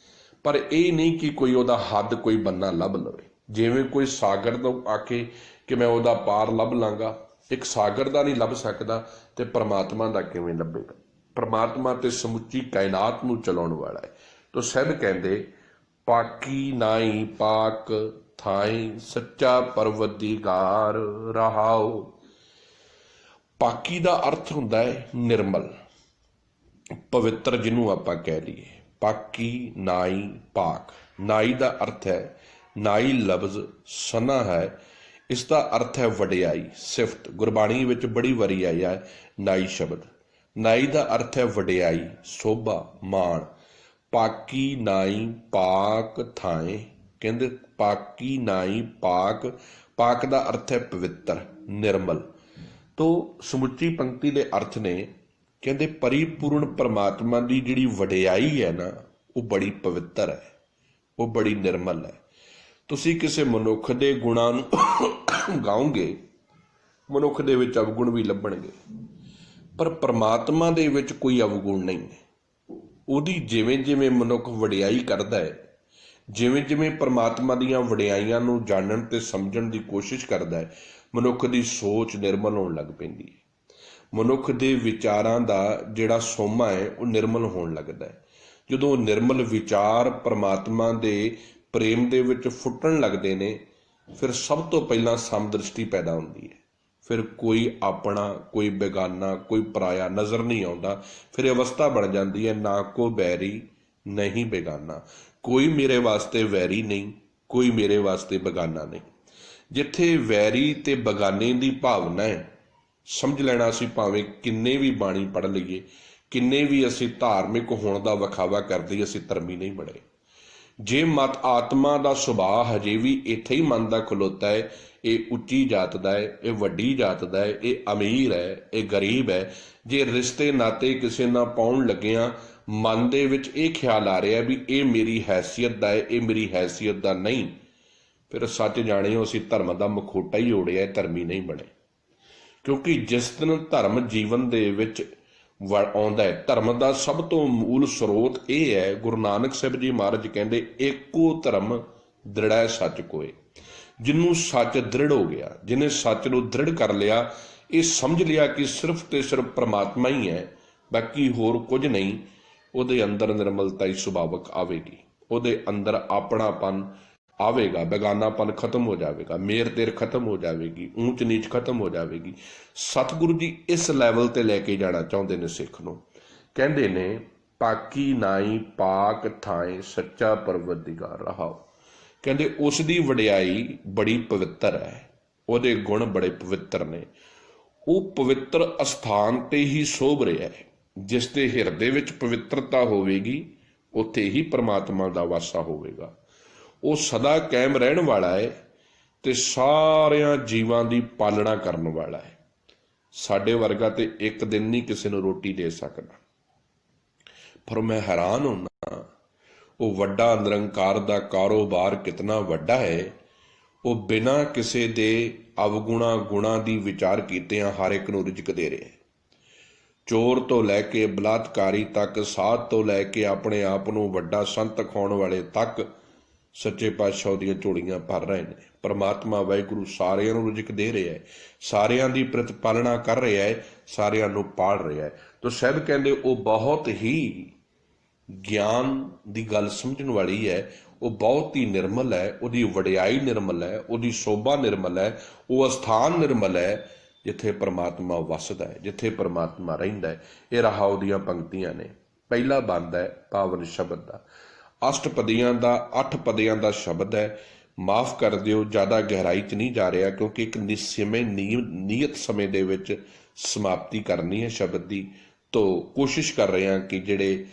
ਪਰ ਇਹ ਨਹੀਂ ਕਿ ਕੋਈ ਉਹਦਾ ਹੱਦ, ਕੋਈ ਬੰਨਾ ਲੱਭ ਲਵੇ। ਜਿਵੇਂ ਕੋਈ ਸਾਗਰ ਤੋਂ ਆ ਕੇ ਕਿ ਮੈਂ ਉਹਦਾ ਪਾਰ ਲੱਭ ਲਾਂਗਾ, ਇੱਕ ਸਾਗਰ ਦਾ ਨਹੀਂ ਲੱਭ ਸਕਦਾ ਤੇ ਪਰਮਾਤਮਾ ਦਾ ਕਿਵੇਂ ਲੱਭੇਗਾ? ਪਰਮਾਤਮਾ ਤੇ ਸਮੁੱਚੀ ਕਾਇਨਾਤ ਨੂੰ ਚਲਾਉਣ ਵਾਲਾ ਹੈ। ਤੋ ਸਭ ਕਹਿੰਦੇ ਪਾਕੀ ਨਾਈ ਪਾਕ ਥਾਈ ਸੱਚਾ ਪਰਵਤਦੀਗਾਰ ਰਹਾਓ। ਪਾਕੀ ਦਾ ਅਰਥ ਹੁੰਦਾ ਹੈ ਨਿਰਮਲ, ਪਵਿੱਤਰ, ਜਿਹਨੂੰ ਆਪਾਂ ਕਹਿ ਲਈਏ। ਪਾਕੀ ਨਾਈ ਪਾਕ, ਨਾਈ ਦਾ ਅਰਥ ਹੈ, ਨਾਈ ਲਫ਼ਜ਼ ਸਨਾ ਹੈ, ਇਸ ਦਾ ਅਰਥ ਹੈ ਵਡਿਆਈ, ਸਿਫਤ। ਗੁਰਬਾਣੀ ਵਿੱਚ ਬੜੀ ਵਾਰੀ ਆਇਆ ਹੈ ਨਾਈ ਸ਼ਬਦ। ਨਾਈ ਦਾ ਅਰਥ ਹੈ ਵਡਿਆਈ, ਸੋਭਾ, ਮਾਣ। ਪਾਕੀ ਨਾਈ ਪਾਕ ਥਾਏ, ਕਹਿੰਦੇ ਪਾਕੀ ਨਾਈ ਪਾਕ, ਪਾਕ ਦਾ ਅਰਥ ਹੈ ਪਵਿੱਤਰ, ਨਿਰਮਲ। ਤੋ ਸਮੁੱਚੀ ਪੰਕਤੀ ਦੇ ਅਰਥ ਨੇ, ਕਹਿੰਦੇ ਪਰਿਪੂਰਨ ਪਰਮਾਤਮਾ ਦੀ ਜਿਹੜੀ ਵਡਿਆਈ ਹੈ ਨਾ, ਉਹ ਬੜੀ ਪਵਿੱਤਰ ਹੈ, ਉਹ ਬੜੀ ਨਿਰਮਲ ਹੈ। ਤੁਸੀਂ ਕਿਸੇ ਮਨੁੱਖ ਦੇ ਗੁਣਾਂ ਨੂੰ ਗਾਓਗੇ, ਮਨੁੱਖ ਦੇ ਵਿੱਚ ਅਵਗੁਣ ਵੀ ਲੱਭਣਗੇ, ਪਰ ਪਰਮਾਤਮਾ ਦੇ ਵਿੱਚ ਕੋਈ ਅਵਗੁਣ ਨਹੀਂ ਹੈ। ਉਹਦੀ ਜਿਵੇਂ ਜਿਵੇਂ ਮਨੁੱਖ ਵਡਿਆਈ ਕਰਦਾ ਹੈ, ਜਿਵੇਂ ਜਿਵੇਂ ਪਰਮਾਤਮਾ ਦੀਆਂ ਵਡਿਆਈਆਂ ਨੂੰ ਜਾਣਨ ਤੇ ਸਮਝਣ ਦੀ ਕੋਸ਼ਿਸ਼ ਕਰਦਾ ਹੈ, ਮਨੁੱਖ ਦੀ ਸੋਚ ਨਿਰਮਲ ਹੋਣ ਲੱਗ ਪੈਂਦੀ ਹੈ। ਮਨੁੱਖ ਦੇ ਵਿਚਾਰਾਂ ਦਾ ਜਿਹੜਾ ਸੋਮਾ ਹੈ ਉਹ ਨਿਰਮਲ ਹੋਣ ਲੱਗਦਾ ਹੈ। ਜਦੋਂ ਨਿਰਮਲ ਵਿਚਾਰ ਪਰਮਾਤਮਾ ਦੇ ਪ੍ਰੇਮ ਦੇ ਵਿੱਚ ਫੁੱਟਣ ਲੱਗਦੇ ਨੇ, ਫਿਰ ਸਭ ਤੋਂ ਪਹਿਲਾਂ ਸਮਦ੍ਰਿਸ਼ਟੀ ਪੈਦਾ ਹੁੰਦੀ ਹੈ। ਫਿਰ ਕੋਈ ਆਪਣਾ, ਕੋਈ ਬੇਗਾਨਾ, ਕੋਈ ਪਰਾਇਆ ਨਜ਼ਰ ਨਹੀਂ ਆਉਂਦਾ। ਫਿਰ ਇਹ ਅਵਸਥਾ ਬਣ ਜਾਂਦੀ ਹੈ, ਨਾ ਕੋ ਬੈਰੀ ਨਹੀਂ ਬੇਗਾਨਾ, ਕੋਈ ਮੇਰੇ ਵਾਸਤੇ ਵੈਰੀ ਨਹੀਂ, ਕੋਈ ਮੇਰੇ ਵਾਸਤੇ ਬੇਗਾਨਾ ਨਹੀਂ। ਜਿੱਥੇ ਵੈਰੀ ਤੇ ਬੇਗਾਨੇ ਦੀ ਭਾਵਨਾ ਹੈ, ਸਮਝ ਲੈਣਾ ਅਸੀਂ ਭਾਵੇਂ ਕਿੰਨੇ ਵੀ ਬਾਣੀ ਪੜ੍ਹ ਲਈਏ, ਕਿੰਨੇ ਵੀ ਅਸੀਂ ਧਾਰਮਿਕ ਹੋਣ ਦਾ ਵਿਖਾਵਾ ਕਰਦੇ, ਅਸੀਂ ਧਰਮੀ ਨਹੀਂ ਬਣੇ। ਜੇ ਮਤ ਆਤਮਾ ਦਾ ਸੁਭਾਅ ਹਜੇ ਵੀ ਇੱਥੇ ਹੀ ਮਨ ਦਾ ਖਲੋਤਾ ਹੈ, ਇਹ ਉੱਚੀ ਜਾਤ ਦਾ ਹੈ, ਇਹ ਵੱਡੀ ਜਾਤ ਦਾ ਹੈ, ਇਹ ਅਮੀਰ ਹੈ, ਇਹ ਗਰੀਬ ਹੈ, ਜੇ ਰਿਸ਼ਤੇ ਨਾਤੇ ਕਿਸੇ ਨਾਲ ਪਾਉਣ ਲੱਗਿਆਂ ਮਨ ਦੇ ਵਿੱਚ ਇਹ ਖਿਆਲ ਆ ਰਿਹਾ ਵੀ ਇਹ ਮੇਰੀ ਹੈਸੀਅਤ ਦਾ ਹੈ, ਇਹ ਮੇਰੀ ਹੈਸੀਅਤ ਦਾ ਨਹੀਂ, ਫਿਰ ਸੱਚ ਜਾਣਿਓ ਅਸੀਂ ਧਰਮ ਦਾ ਮਖੌਟਾ ਹੀ ਓੜਿਆ, ਧਰਮੀ ਨਹੀਂ ਬਣੇ। ਕਿਉਂਕਿ ਜਿਸ ਦਿਨ ਧਰਮ ਜੀਵਨ ਦੇ ਵਿੱਚ ਆਉਂਦਾ ਹੈ, ਧਰਮ ਦਾ ਸਭ ਤੋਂ ਮੂਲ ਸਰੋਤ ਇਹ ਹੈ, ਗੁਰੂ ਨਾਨਕ ਸਾਹਿਬ ਜੀ ਮਹਾਰਾਜ ਕਹਿੰਦੇ ਏਕੋ ਧਰਮ ਦ੍ਰਿੜੈ ਸੱਚ ਕੋਏ। ਜਿਹਨੂੰ ਸੱਚ ਦ੍ਰਿੜ ਹੋ ਗਿਆ, ਜਿਹਨੇ ਸੱਚ ਨੂੰ ਦ੍ਰਿੜ ਕਰ ਲਿਆ, ਇਹ ਸਮਝ ਲਿਆ ਕਿ ਸਿਰਫ ਤੇ ਸਿਰਫ ਪਰਮਾਤਮਾ ਹੀ ਹੈ, ਬਾਕੀ ਹੋਰ ਕੁਝ ਨਹੀਂ, ਉਹਦੇ ਅੰਦਰ ਨਿਰਮਲਤਾ ਹੀ ਸੁਭਾਵਕ ਆਵੇਗੀ, ਉਹਦੇ ਅੰਦਰ ਆਪਣਾਪਨ ਆਵੇਗਾ, ਬੇਗਾਨਾਪਨ ਖਤਮ ਹੋ ਜਾਵੇਗਾ, ਮੇਰ ਤੇਰ ਖਤਮ ਹੋ ਜਾਵੇਗੀ, ਊਂਚ ਨੀਚ ਖਤਮ ਹੋ ਜਾਵੇਗੀ। ਸਤਿਗੁਰੂ ਜੀ ਇਸ ਲੈਵਲ ਤੇ ਲੈ ਕੇ ਜਾਣਾ ਚਾਹੁੰਦੇ ਨੇ ਸਿੱਖ ਨੂੰ। ਕਹਿੰਦੇ ਨੇ ਪਾਕੀ ਨਾਈ ਪਾਕ ਥਾਏ ਸੱਚਾ ਪਰਵਤਦੀਗਾਰ ਰਹਾਓ। ਕਹਿੰਦੇ ਉਸ ਦੀ ਵਡਿਆਈ ਬੜੀ ਪਵਿੱਤਰ ਹੈ, ਉਹਦੇ ਗੁਣ ਬੜੇ ਪਵਿੱਤਰ ਨੇ। ਉਹ ਪਵਿੱਤਰ ਅਸਥਾਨ ਤੇ ਹੀ ਸੋਭ ਰਿਹਾ ਹੈ। ਜਿਸ ਦੇ ਹਿਰਦੇ ਵਿੱਚ ਪਵਿੱਤਰਤਾ ਹੋਵੇਗੀ, ਉੱਥੇ ਹੀ ਪਰਮਾਤਮਾ ਦਾ ਵਾਸਾ ਹੋਵੇਗਾ। ਉਹ ਸਦਾ ਕਾਇਮ ਰਹਿਣ ਵਾਲਾ ਹੈ ਤੇ ਸਾਰਿਆਂ ਜੀਵਾਂ ਦੀ ਪਾਲਣਾ ਕਰਨ ਵਾਲਾ ਹੈ। ਸਾਡੇ ਵਰਗਾ ਤੇ ਇੱਕ ਦਿਨ ਨਹੀਂ ਕਿਸੇ ਨੂੰ ਰੋਟੀ ਦੇ ਸਕਦਾ, ਪਰ ਮੈਂ ਹੈਰਾਨ ਹੁੰਦਾ, ਉਹ ਵੱਡਾ ਨਿਰੰਕਾਰ ਦਾ ਕਾਰੋਬਾਰ ਕਿਤਨਾ ਵੱਡਾ ਹੈ। ਉਹ ਬਿਨਾਂ ਕਿਸੇ ਦੇ ਅਵਗੁਣਾ ਗੁਣਾ ਦੀ ਵਿਚਾਰ ਕੀਤਿਆਂ ਹਰ ਇੱਕ ਨੂੰ ਰਿਜ਼ਕ ਦੇ ਰਿਹਾ ਹੈ। ਚੋਰ ਤੋਂ ਲੈ ਕੇ ਬਲਾਤਕਾਰੀ ਤੱਕ, ਸਾਧ ਤੋਂ ਲੈ ਕੇ ਆਪਣੇ ਆਪ ਨੂੰ ਵੱਡਾ ਸੰਤ ਅਖਾਉਣ ਵਾਲੇ ਤੱਕ ਸੱਚੇ ਪਾਤਸ਼ਾਹ ਦੀਆਂ ਝੋਲੀਆਂ ਭਰ ਰਹੇ ਨੇ। ਪਰਮਾਤਮਾ ਵਾਹਿਗੁਰੂ ਸਾਰਿਆਂ ਨੂੰ ਰਿਜ਼ਕ ਦੇ ਰਿਹਾ ਹੈ, ਸਾਰਿਆਂ ਦੀ ਪ੍ਰਤਿਪਾਲਣਾ ਕਰ ਰਿਹਾ ਹੈ, ਸਾਰਿਆਂ ਨੂੰ ਪਾਲ ਰਿਹਾ ਹੈ। ਤਾਂ ਸਾਹਿਬ ਕਹਿੰਦੇ ਉਹ ਬਹੁਤ ਹੀ ਗਿਆਨ ਦੀ ਗੱਲ ਸਮਝਣ ਵਾਲੀ ਹੈ, ਉਹ ਬਹੁਤ ਹੀ ਨਿਰਮਲ ਹੈ, ਉਹਦੀ ਵਡਿਆਈ ਨਿਰਮਲ ਹੈ, ਉਹਦੀ ਸ਼ੋਭਾ ਨਿਰਮਲ ਹੈ, ਉਹ ਅਸਥਾਨ ਨਿਰਮਲ ਹੈ ਜਿੱਥੇ ਪਰਮਾਤਮਾ ਵਸਦਾ ਹੈ, ਜਿੱਥੇ ਪਰਮਾਤਮਾ ਰਹਿੰਦਾ ਹੈ। ਇਹ ਰਹਾਉ ਦੀਆਂ ਪੰਕਤੀਆਂ ਨੇ। ਪਹਿਲਾ ਬੰਦ ਹੈ ਪਾਵਨ ਸ਼ਬਦ ਦਾ, ਅਸ਼ਟਪਦੀਆਂ ਦਾ 8 ਪਦਿਆਂ ਦਾ ਸ਼ਬਦ ਹੈ। ਮਾਫ ਕਰ ਦਿਓ, ਜ਼ਿਆਦਾ ਗਹਿਰਾਈ 'ਚ ਨਹੀਂ ਜਾ ਰਿਹਾ, ਕਿਉਂਕਿ ਇੱਕ ਨਿਯਤ ਸਮੇਂ ਦੇ ਵਿੱਚ ਸਮਾਪਤੀ ਕਰਨੀ ਹੈ ਸ਼ਬਦ ਦੀ। ਤੋ ਕੋਸ਼ਿਸ਼ ਕਰ ਰਹੇ ਹਾਂ ਕਿ ਜਿਹੜੇ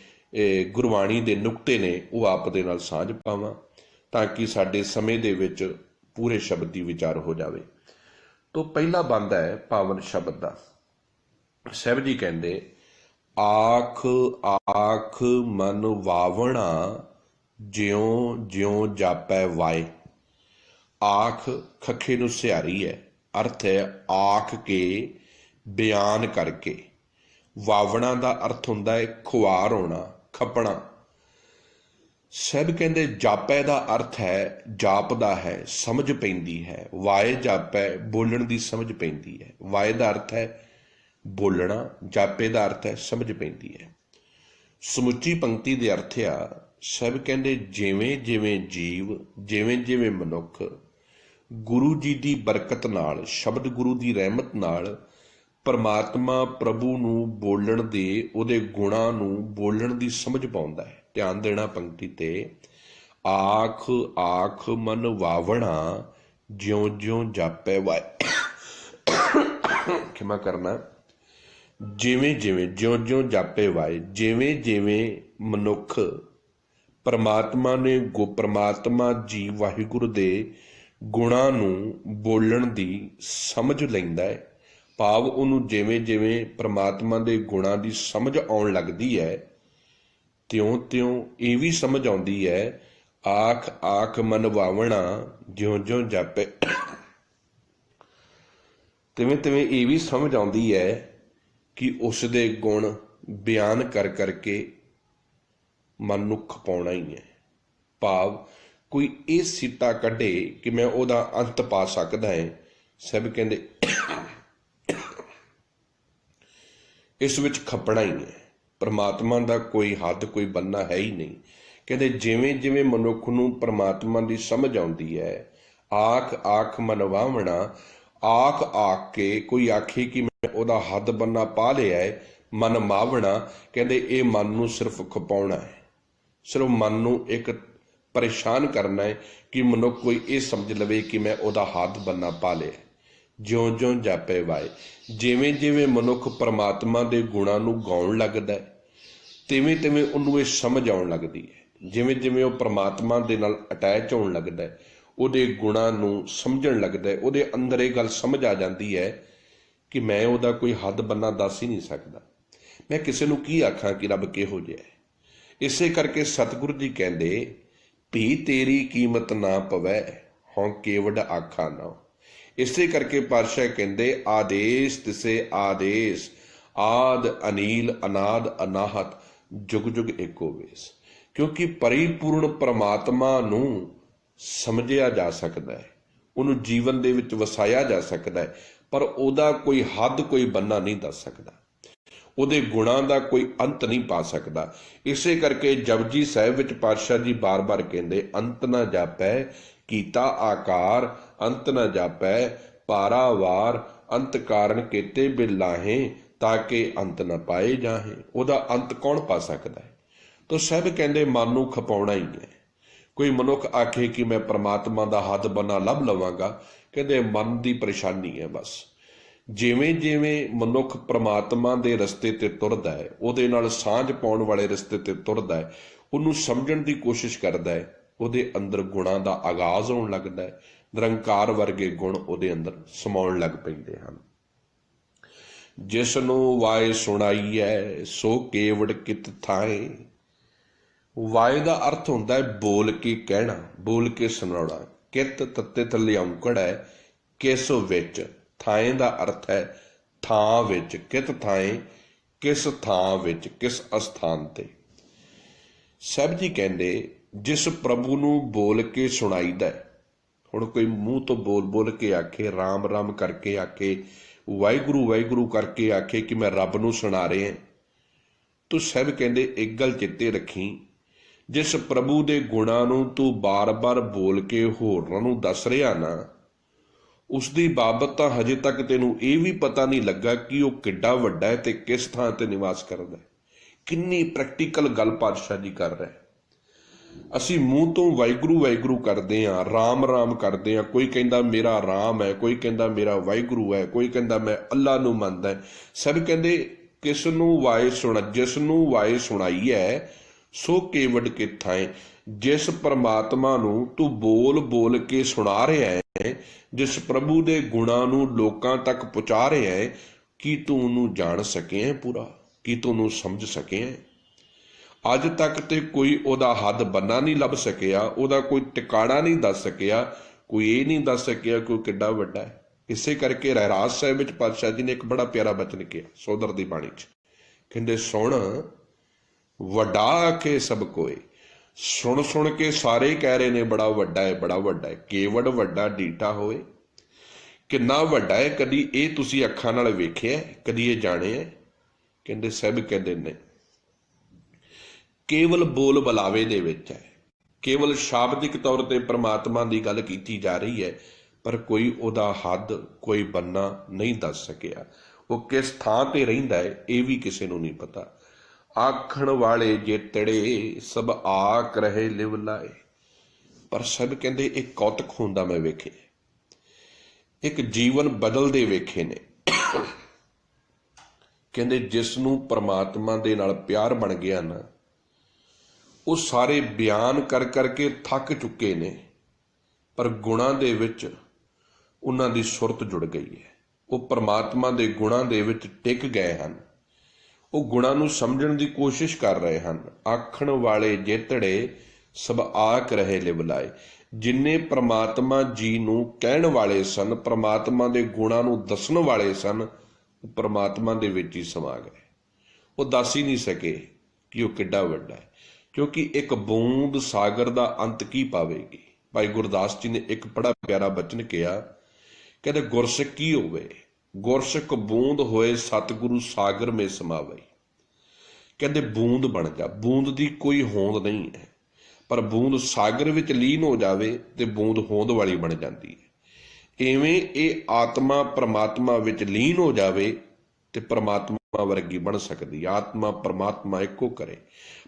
ਗੁਰਬਾਣੀ ਦੇ ਨੁਕਤੇ ਨੇ ਉਹ ਆਪ ਦੇ ਨਾਲ ਸਾਂਝ ਪਾਵਾਂ, ਤਾਂ ਕਿ ਸਾਡੇ ਸਮੇਂ ਦੇ ਵਿੱਚ ਪੂਰੇ ਸ਼ਬਦ ਦੀ ਵਿਚਾਰ ਹੋ ਜਾਵੇ। ਤੋ ਪਹਿਲਾ ਬੰਦ ਹੈ ਪਾਵਨ ਸ਼ਬਦ ਦਾ। ਸਾਹਿਬ ਜੀ ਕਹਿੰਦੇ, ਆਖ ਆਖ ਮਨ ਵਾਵਣਾ, ਜਿਉਂ ਜਿਉਂ ਜਾਪੈ ਵਾਏ। ਆਖ ਖੱਖੇ ਨੂੰ ਸਿਹਾਰੀ ਹੈ, ਅਰਥ ਹੈ ਆਖ ਕੇ, ਬਿਆਨ ਕਰਕੇ। ਵਾਵਣਾ ਦਾ ਅਰਥ ਹੁੰਦਾ ਹੈ ਖੁਆਰ ਹੋਣਾ, ਖਪਣਾ। ਸਾਹਿਬ ਕਹਿੰਦੇ ਜਾਪੈ ਦਾ ਅਰਥ ਹੈ ਜਾਪਦਾ ਹੈ, ਸਮਝ ਪੈਂਦੀ ਹੈ। ਵਾਏ ਜਾਪੈ, ਬੋਲਣ ਦੀ ਸਮਝ ਪੈਂਦੀ ਹੈ। ਵਾਏ ਦਾ ਅਰਥ ਹੈ ਬੋਲਣਾ, ਜਾਪੇ ਦਾ ਅਰਥ ਹੈ ਸਮਝ ਪੈਂਦੀ ਹੈ। ਸਮੁੱਚੀ ਪੰਕਤੀ ਦੇ ਅਰਥ ਆ, ਸਾਹਿਬ ਕਹਿੰਦੇ ਜਿਵੇਂ ਜਿਵੇਂ ਜੀਵ, ਜਿਵੇਂ ਜਿਵੇਂ ਮਨੁੱਖ ਗੁਰੂ ਜੀ ਦੀ ਬਰਕਤ ਨਾਲ, ਸ਼ਬਦ ਗੁਰੂ ਦੀ ਰਹਿਮਤ ਨਾਲ ਪਰਮਾਤਮਾ ਪ੍ਰਭੂ ਨੂੰ ਬੋਲਣ ਦੇ, ਉਹਦੇ ਗੁਣਾਂ ਨੂੰ ਬੋਲਣ ਦੀ ਸਮਝ ਪਾਉਂਦਾ ਹੈ। ਧਿਆਨ ਦੇਣਾ ਪੰਕਤੀ ਤੇ, ਆਖ ਆਖ ਮਨ ਵਾਵਣਾ, ਜਿਉਂ ਜਿਉਂ ਜਾਪੈ ਵਾਏ। ਖਿਮਾ ਕਰਨਾ, ਜਿਵੇਂ ਜਿਵੇਂ, ਜਿਉਂ ਜਿਉਂ ਜਾਪੇ ਵਾਏ, ਜਿਵੇਂ ਜਿਵੇਂ ਮਨੁੱਖ ਪਰਮਾਤਮਾ ਨੇ ਪਰਮਾਤਮਾ ਜੀ ਵਾਹਿਗੁਰੂ ਦੇ ਗੁਣਾਂ ਨੂੰ ਬੋਲਣ ਦੀ ਸਮਝ ਲੈਂਦਾ ਹੈ, ਭਾਵ ਉਹਨੂੰ ਜਿਵੇਂ ਜਿਵੇਂ ਪਰਮਾਤਮਾ ਦੇ ਗੁਣਾਂ ਦੀ ਸਮਝ ਆਉਣ ਲੱਗਦੀ ਹੈ, ਤਿਉਂ ਤਿਉਂ ਇਹ ਵੀ ਸਮਝ ਆਉਂਦੀ ਹੈ, ਆਖ ਆਖ ਮਨ ਵਾਵਣਾ, ਜਿਉਂ ਜਿਉਂ ਜਾਪੇ। ਤਿਵੇਂ ਤਿਵੇਂ ਇਹ ਵੀ ਸਮਝ ਆਉਂਦੀ ਹੈ ਕਿ ਉਸ ਦੇ ਗੁਣ ਬਿਆਨ ਕਰ ਕਰਕੇ ਮਨ ਨੂੰ ਖਪਾਉਣਾ ਹੀ ਹੈ, ਭਾਵ ਕੋਈ ਇਹ ਸਿੱਟਾ ਕੱਢੇ ਕਿ ਮੈਂ ਉਹਦਾ ਅੰਤ ਪਾ ਸਕਦਾ ਹੈ। ਸਭ ਕਹਿੰਦੇ ਇਸ ਵਿੱਚ ਖਪਣਾ ਹੀ ਹੈ। ਪਰਮਾਤਮਾ ਦਾ ਕੋਈ ਹੱਦ, ਕੋਈ ਬੰਨਾ ਹੈ ਹੀ ਨਹੀਂ। ਕਹਿੰਦੇ ਜਿਵੇਂ ਜਿਵੇਂ ਮਨੁੱਖ ਨੂੰ ਪਰਮਾਤਮਾ ਦੀ ਸਮਝ ਆਉਂਦੀ ਹੈ, ਆਖ ਆਖ ਮਨ ਵਾਵਣਾ, ਆਖ ਆਖ ਕੇ ਕੋਈ ਆਖੇ ਕਿ ਮੈਂ ਉਹਦਾ ਹੱਦ ਬੰਨਾ ਪਾ ਲਿਆ ਹੈ, ਮਨ ਮਾਵਣਾ। ਕਹਿੰਦੇ ਇਹ ਮਨ ਨੂੰ ਸਿਰਫ ਖਪਾਉਣਾ ਹੈ, ਸਿਰਫ ਮਨ ਨੂੰ ਇੱਕ ਪਰੇਸ਼ਾਨ ਕਰਨਾ ਹੈ ਕਿ ਮਨੁੱਖ ਕੋਈ ਇਹ ਸਮਝ ਲਵੇ ਕਿ ਮੈਂ ਉਹਦਾ ਹੱਦ ਬੰਨਾ ਪਾ ਲਿਆ। ਜਿਉਂ ਜਿਉਂ ਜਾਪੇ ਵਾਏ, ਜਿਵੇਂ ਜਿਵੇਂ ਮਨੁੱਖ ਪਰਮਾਤਮਾ ਦੇ ਗੁਣਾਂ ਨੂੰ ਗਾਉਣ ਲੱਗਦਾ ਤਿਵੇਂ ਤਿਵੇਂ ਉਹਨੂੰ ਇਹ ਸਮਝ ਆਉਣ ਲੱਗਦੀ ਹੈ। ਜਿਵੇਂ ਜਿਵੇਂ ਉਹ ਪਰਮਾਤਮਾ ਦੇ ਨਾਲ ਅਟੈਚ ਹੋਣ ਲੱਗਦਾ, ਉਹਦੇ ਗੁਣਾਂ ਨੂੰ ਸਮਝਣ ਲੱਗਦਾ, ਉਹਦੇ ਅੰਦਰ ਇਹ ਗੱਲ ਸਮਝ ਆ ਜਾਂਦੀ ਹੈ ਕਿ ਮੈਂ ਉਹਦਾ ਕੋਈ ਹੱਦ ਬੰਨਾ ਦੱਸ ਹੀ ਨਹੀਂ ਸਕਦਾ। ਮੈਂ ਕਿਸੇ ਨੂੰ ਕੀ ਆਖਾਂ ਕਿ ਰੱਬ ਕਿਹੋ ਜਿਹਾ ਹੈ। ਇਸੇ ਕਰਕੇ ਸਤਿਗੁਰੂ ਜੀ ਕਹਿੰਦੇ, ਭੀ ਤੇਰੀ ਕੀਮਤ ਨਾ ਪਵੈ, ਹੋਂ ਕੇਵਡ ਆਖਾ ਨਾ। ਇਸੇ ਕਰਕੇ ਪਾਤਸ਼ਾਹ ਕਹਿੰਦੇ, ਆਦੇਸ਼ ਤਿਸੇ ਆਦੇਸ਼, ਆਦ ਅਨੀਲ ਅਨਾਦ ਅਨਾਹਤ, ਜੁਗ ਜੁਗ ਏਕੋ ਵੇਸ। ਕਿਉਂਕਿ ਪਰਿਪੂਰਨ ਪਰਮਾਤਮਾ ਨੂੰ ਸਮਝਿਆ ਜਾ ਸਕਦਾ ਹੈ, ਉਹਨੂੰ ਜੀਵਨ ਦੇ ਵਿੱਚ ਵਸਾਇਆ ਜਾ ਸਕਦਾ ਹੈ, ਪਰ ਉਹਦਾ ਕੋਈ ਹੱਦ, ਕੋਈ ਬੰਨਾ ਨਹੀਂ ਦੱਸ ਸਕਦਾ, ਉਹਦੇ ਗੁਣਾਂ ਦਾ ਕੋਈ ਅੰਤ ਨਹੀਂ ਪਾ ਸਕਦਾ। ਇਸੇ ਕਰਕੇ ਜਪਜੀ ਸਾਹਿਬ ਵਿੱਚ ਪਾਤਸ਼ਾਹ ਜੀ ਬਾਰ-ਬਾਰ ਕਹਿੰਦੇ, ਅੰਤ ਨਾ ਜਾਪੈ ਕੀਤਾ ਆਕਾਰ, ਅੰਤ ਨਾ ਜਾਪੈ ਪਾਰਾਵਾਰ, ਅੰਤ ਕਾਰਨ ਕੀਤੇ ਬਿਲਾਹੇ, ਤਾਂ ਕਿ ਅੰਤ ਨਾ ਪਾਏ ਜਾਹੇ। ਉਹਦਾ ਅੰਤ ਕੌਣ ਪਾ ਸਕਦਾ ਹੈ? ਤਾਂ ਸਾਹਿਬ ਕਹਿੰਦੇ ਮਨ ਨੂੰ ਖਪਾਉਣਾ ਹੀ ਹੈ। ਕੋਈ ਮਨੁੱਖ ਆਖੇ ਕਿ ਮੈਂ ਪਰਮਾਤਮਾ ਦਾ ਹੱਦ ਬੰਨਾ ਲੱਭ ਲਵਾਂਗਾ, ਕਹਿੰਦੇ ਮਨ ਦੀ ਪਰੇਸ਼ਾਨੀ ਹੈ। ਬਸ ਜਿਵੇਂ ਜਿਵੇਂ ਮਨੁੱਖ ਪਰਮਾਤਮਾ ਦੇ ਰਸਤੇ ਤੇ ਤੁਰਦਾ ਹੈ, ਉਹਦੇ ਨਾਲ ਸਾਂਝ ਪਾਉਣ ਵਾਲੇ ਰਸਤੇ ਤੇ ਤੁਰਦਾ ਹੈ, ਉਹਨੂੰ ਸਮਝਣ ਦੀ ਕੋਸ਼ਿਸ਼ ਕਰਦਾ ਹੈ, ਉਹਦੇ ਅੰਦਰ ਗੁਣਾਂ ਦਾ ਆਗਾਜ਼ ਹੋਣ ਲੱਗਦਾ ਹੈ। ਨਿਰੰਕਾਰ ਵਰਗੇ ਗੁਣ ਉਹਦੇ ਅੰਦਰ ਸਮਾਉਣ ਲੱਗ ਪੈਂਦੇ ਹਨ। ਜਿਸ ਨੂੰ ਵਾਏ ਸੁਣਾਈਐ, ਸੋ ਕੇਵੜ ਕਿਤ ਥਾਏ। ਵਾਏ ਦਾ ਅਰਥ ਹੁੰਦਾ ਹੈ ਬੋਲ ਕੇ ਕਹਿਣਾ, ਬੋਲ ਕੇ ਸੁਣਾਉਣਾ। ਕਿਤ ਤੱਤੇ ਥੱਲੇ ਔਂਕੜ ਹੈ, ਕਿਸ ਵਿੱਚ। ਥਾਏ ਦਾ ਅਰਥ ਹੈ ਥਾਂ ਵਿੱਚ। ਕਿਤ ਥਾਏ, ਕਿਸ ਥਾਂ ਵਿੱਚ, ਕਿਸ ਅਸਥਾਨ ਤੇ। ਸਾਹਿਬ ਜੀ ਕਹਿੰਦੇ ਜਿਸ ਪ੍ਰਭੂ ਨੂੰ ਬੋਲ ਕੇ ਸੁਣਾਈਦਾ। ਹੁਣ ਕੋਈ ਮੂੰਹ ਤੋਂ ਬੋਲ ਬੋਲ ਕੇ ਆਖੇ, ਰਾਮ ਰਾਮ ਕਰਕੇ ਆਖੇ, ਵਾਹਿਗੁਰੂ ਵਾਹਿਗੁਰੂ ਕਰਕੇ ਆਖੇ ਕਿ ਮੈਂ ਰੱਬ ਨੂੰ ਸੁਣਾ ਰਿਹਾ, ਤੂੰ ਸਾਹਿਬ ਕਹਿੰਦੇ ਇੱਕ ਗੱਲ ਚਿੱਤੇ ਰੱਖੀ, ਜਿਸ ਪ੍ਰਭੂ ਦੇ ਗੁਣਾਂ ਨੂੰ ਤੂੰ ਬਾਰ-ਬਾਰ ਬੋਲ ਕੇ ਹੋਰਾਂ ਨੂੰ ਦੱਸ ਰਿਹਾ ਨਾ, ਉਸ ਦੀ ਬਾਬਤ ਤਾਂ ਹਜੇ ਤੱਕ ਤੈਨੂੰ ਇਹ ਵੀ ਪਤਾ ਨਹੀਂ ਲੱਗਾ ਕਿ ਉਹ ਕਿੱਡਾ ਵੱਡਾ ਹੈ ਤੇ ਕਿਸ ਥਾਂ ਤੇ ਨਿਵਾਸ ਕਰਦਾ ਹੈ। ਕਿੰਨੀ ਪ੍ਰੈਕਟੀਕਲ ਗੱਲ ਪਾਤਸ਼ਾਹ ਜੀ ਕਰ ਰਿਹਾ। ਅਸੀਂ ਮੂੰਹ ਤੋਂ ਵਾਹਿਗੁਰੂ ਵਾਹਿਗੁਰੂ ਕਰਦੇ ਹਾਂ, ਰਾਮ ਰਾਮ ਕਰਦੇ ਹਾਂ। ਕੋਈ ਕਹਿੰਦਾ ਮੇਰਾ ਰਾਮ ਹੈ, ਕੋਈ ਕਹਿੰਦਾ ਮੇਰਾ ਵਾਹਿਗੁਰੂ ਹੈ, ਕੋਈ ਕਹਿੰਦਾ ਮੈਂ ਅੱਲਾ ਨੂੰ ਮੰਨਦਾ। ਸਭ ਕਹਿੰਦੇ ਕਿਸ ਨੂੰ ਵਾਏ ਸੁਣਾ, ਜਿਸ ਨੂੰ ਵਾਏ ਸੁਣਾਈ ਹੈ ਸੋ ਕੇਵਡ ਕਿੱਥਾਂ ਹੈ। ਜਿਸ ਪਰਮਾਤਮਾ ਨੂੰ ਤੂੰ ਬੋਲ ਬੋਲ ਕੇ ਸੁਣਾ ਰਿਹਾ ਹੈ, ਜਿਸ ਪ੍ਰਭੂ ਦੇ ਗੁਣਾਂ ਨੂੰ ਲੋਕਾਂ ਤੱਕ ਪਹੁੰਚਾ ਰਿਹਾ ਹੈ, ਕੀ ਤੂੰ ਉਹਨੂੰ ਜਾਣ ਸਕੇ ਹੈ ਪੂਰਾ? ਕੀ ਤੂੰ ਉਹਨੂੰ ਸਮਝ ਸਕੇ ਹੈ? ਅੱਜ ਤੱਕ ਤੇ ਕੋਈ ਉਹਦਾ ਹੱਦ ਬੰਨਾ ਨਹੀਂ ਲੱਭ ਸਕਿਆ, ਉਹਦਾ ਕੋਈ ਟਿਕਾਣਾ ਨਹੀਂ ਦੱਸ ਸਕਿਆ, ਕੋਈ ਇਹ ਨਹੀਂ ਦੱਸ ਸਕਿਆ ਕੋਈ ਕਿੱਡਾ ਵੱਡਾ ਹੈ। ਇਸੇ ਕਰਕੇ ਰਹਿਰਾਸ ਸਾਹਿਬ ਵਿੱਚ ਪਾਤਸ਼ਾਹ ਜੀ ਨੇ ਇੱਕ ਬੜਾ ਪਿਆਰਾ ਬਚਨ ਕਿਹਾ ਸੋਦਰ ਦੀ ਬਾਣੀ 'ਚ, ਕਹਿੰਦੇ ਸੁਣ ਵੱਡਾ ਆਖੇ ਸਭ ਕੋਏ। ਸੁਣ ਸੁਣ ਕੇ ਸਾਰੇ ਕਹਿ ਰਹੇ ਨੇ ਬੜਾ ਵੱਡਾ ਹੈ, ਬੜਾ ਵੱਡਾ ਹੈ। ਕੇਵੜ ਵੱਡਾ ਡੀਠਾ ਹੋਏ, ਕਿੰਨਾ ਵੱਡਾ ਹੈ ਕਦੀ ਇਹ ਤੁਸੀਂ ਅੱਖਾਂ ਨਾਲ ਵੇਖਿਆ, ਕਦੀ ਇਹ ਜਾਣਿਆ? ਕਹਿੰਦੇ ਸਭ ਕਹਿੰਦੇ ਨੇ ਕੇਵਲ ਬੋਲ ਬੁਲਾਵੇ ਦੇ ਵਿੱਚ ਹੈ, ਕੇਵਲ ਸ਼ਾਬਦਿਕ ਤੌਰ ਤੇ ਪ੍ਰਮਾਤਮਾ ਦੀ ਗੱਲ ਕੀਤੀ ਜਾ ਰਹੀ ਹੈ, ਪਰ ਕੋਈ ਉਹਦਾ ਹੱਦ ਕੋਈ ਬੰਨਾ ਨਹੀਂ ਦੱਸ ਸਕਿਆ। ਉਹ ਕਿਸ ਥਾਂ ਤੇ ਰਹਿੰਦਾ ਹੈ ਇਹ ਵੀ ਕਿਸੇ ਨੂੰ ਨਹੀਂ ਪਤਾ। ਆਖਣ ਵਾਲੇ ਜੇਤੜੇ ਸਭ ਆਕ ਰਹੇ ਲਿਵ ਲਾਏ। ਪਰ ਸਭ ਕਹਿੰਦੇ ਇੱਕ ਕੌਤਕ ਹੁੰਦਾ ਮੈਂ ਵੇਖੇ, ਇੱਕ ਜੀਵਨ ਬਦਲਦੇ ਵੇਖੇ ਨੇ। ਕਹਿੰਦੇ ਜਿਸ ਨੂੰ ਪ੍ਰਮਾਤਮਾ ਦੇ ਨਾਲ ਪਿਆਰ ਬਣ ਗਿਆ ਨਾ, ਉਹ ਸਾਰੇ ਬਿਆਨ ਕਰ ਕਰਕੇ ਥੱਕ ਚੁੱਕੇ ਨੇ, ਪਰ ਗੁਣਾਂ ਦੇ ਵਿੱਚ ਉਹਨਾਂ ਦੀ ਸੁਰਤ ਜੁੜ ਗਈ ਹੈ। ਉਹ ਪ੍ਰਮਾਤਮਾ ਦੇ ਗੁਣਾਂ ਦੇ ਵਿੱਚ ਟਿਕ ਗਏ ਹਨ, ਉਹ ਗੁਣਾਂ ਨੂੰ ਸਮਝਣ ਦੀ ਕੋਸ਼ਿਸ਼ ਕਰ ਰਹੇ ਹਨ। ਆਖਣ ਵਾਲੇ ਜੇਤੜੇ ਸਭ ਆਕ ਰਹੇ ਲਿਵ ਲਾਏ। ਜਿੰਨੇ ਪ੍ਰਮਾਤਮਾ ਜੀ ਨੂੰ ਕਹਿਣ ਵਾਲੇ ਸਨ, ਪ੍ਰਮਾਤਮਾ ਦੇ ਗੁਣਾਂ ਨੂੰ ਦੱਸਣ ਵਾਲੇ ਸਨ, ਉਹ ਪ੍ਰਮਾਤਮਾ ਦੇ ਵਿੱਚ ਹੀ ਸਮਾ ਗਏ। ਉਹ ਦੱਸ ਹੀ ਨਹੀਂ ਸਕੇ ਕਿ ਉਹ ਕਿੱਡਾ ਵੱਡਾ ਹੈ, ਕਿਉਂਕਿ ਇੱਕ ਬੂੰਦ ਸਾਗਰ ਦਾ ਅੰਤ ਕੀ ਪਾਵੇਗੀ। ਭਾਈ ਗੁਰਦਾਸ ਜੀ ਨੇ ਇੱਕ ਬੜਾ ਪਿਆਰਾ ਬਚਨ ਕਿਹਾ, ਕਹਿੰਦੇ ਗੁਰਸਿੱਖ ਕੀ ਹੋਵੇ, ਗੁਰਸਿੱਖ ਬੂੰਦ ਹੋਏ ਸਤਿਗੁਰੂ ਸਾਗਰ ਮੇ ਸਮਾਵੇ। ਕਹਿੰਦੇ ਬੂੰਦ ਬਣ ਜਾ, ਬੂੰਦ ਦੀ ਕੋਈ ਹੋਂਦ ਨਹੀਂ ਹੈ, ਪਰ ਬੂੰਦ ਸਾਗਰ ਵਿੱਚ ਲੀਨ ਹੋ ਜਾਵੇ ਤੇ ਬੂੰਦ ਹੋਂਦ ਵਾਲੀ ਬਣ ਜਾਂਦੀ ਹੈ। ਇਵੇਂ ਇਹ ਆਤਮਾ ਪ੍ਰਮਾਤਮਾ ਵਿੱਚ ਲੀਨ ਹੋ ਜਾਵੇ ਤੇ ਪ੍ਰਮਾਤਮਾ ਵਰਗੀ ਬਣ ਸਕਦੀ। ਆਤਮਾ ਪ੍ਰਮਾਤਮਾ ਇੱਕੋ ਕਰੇ।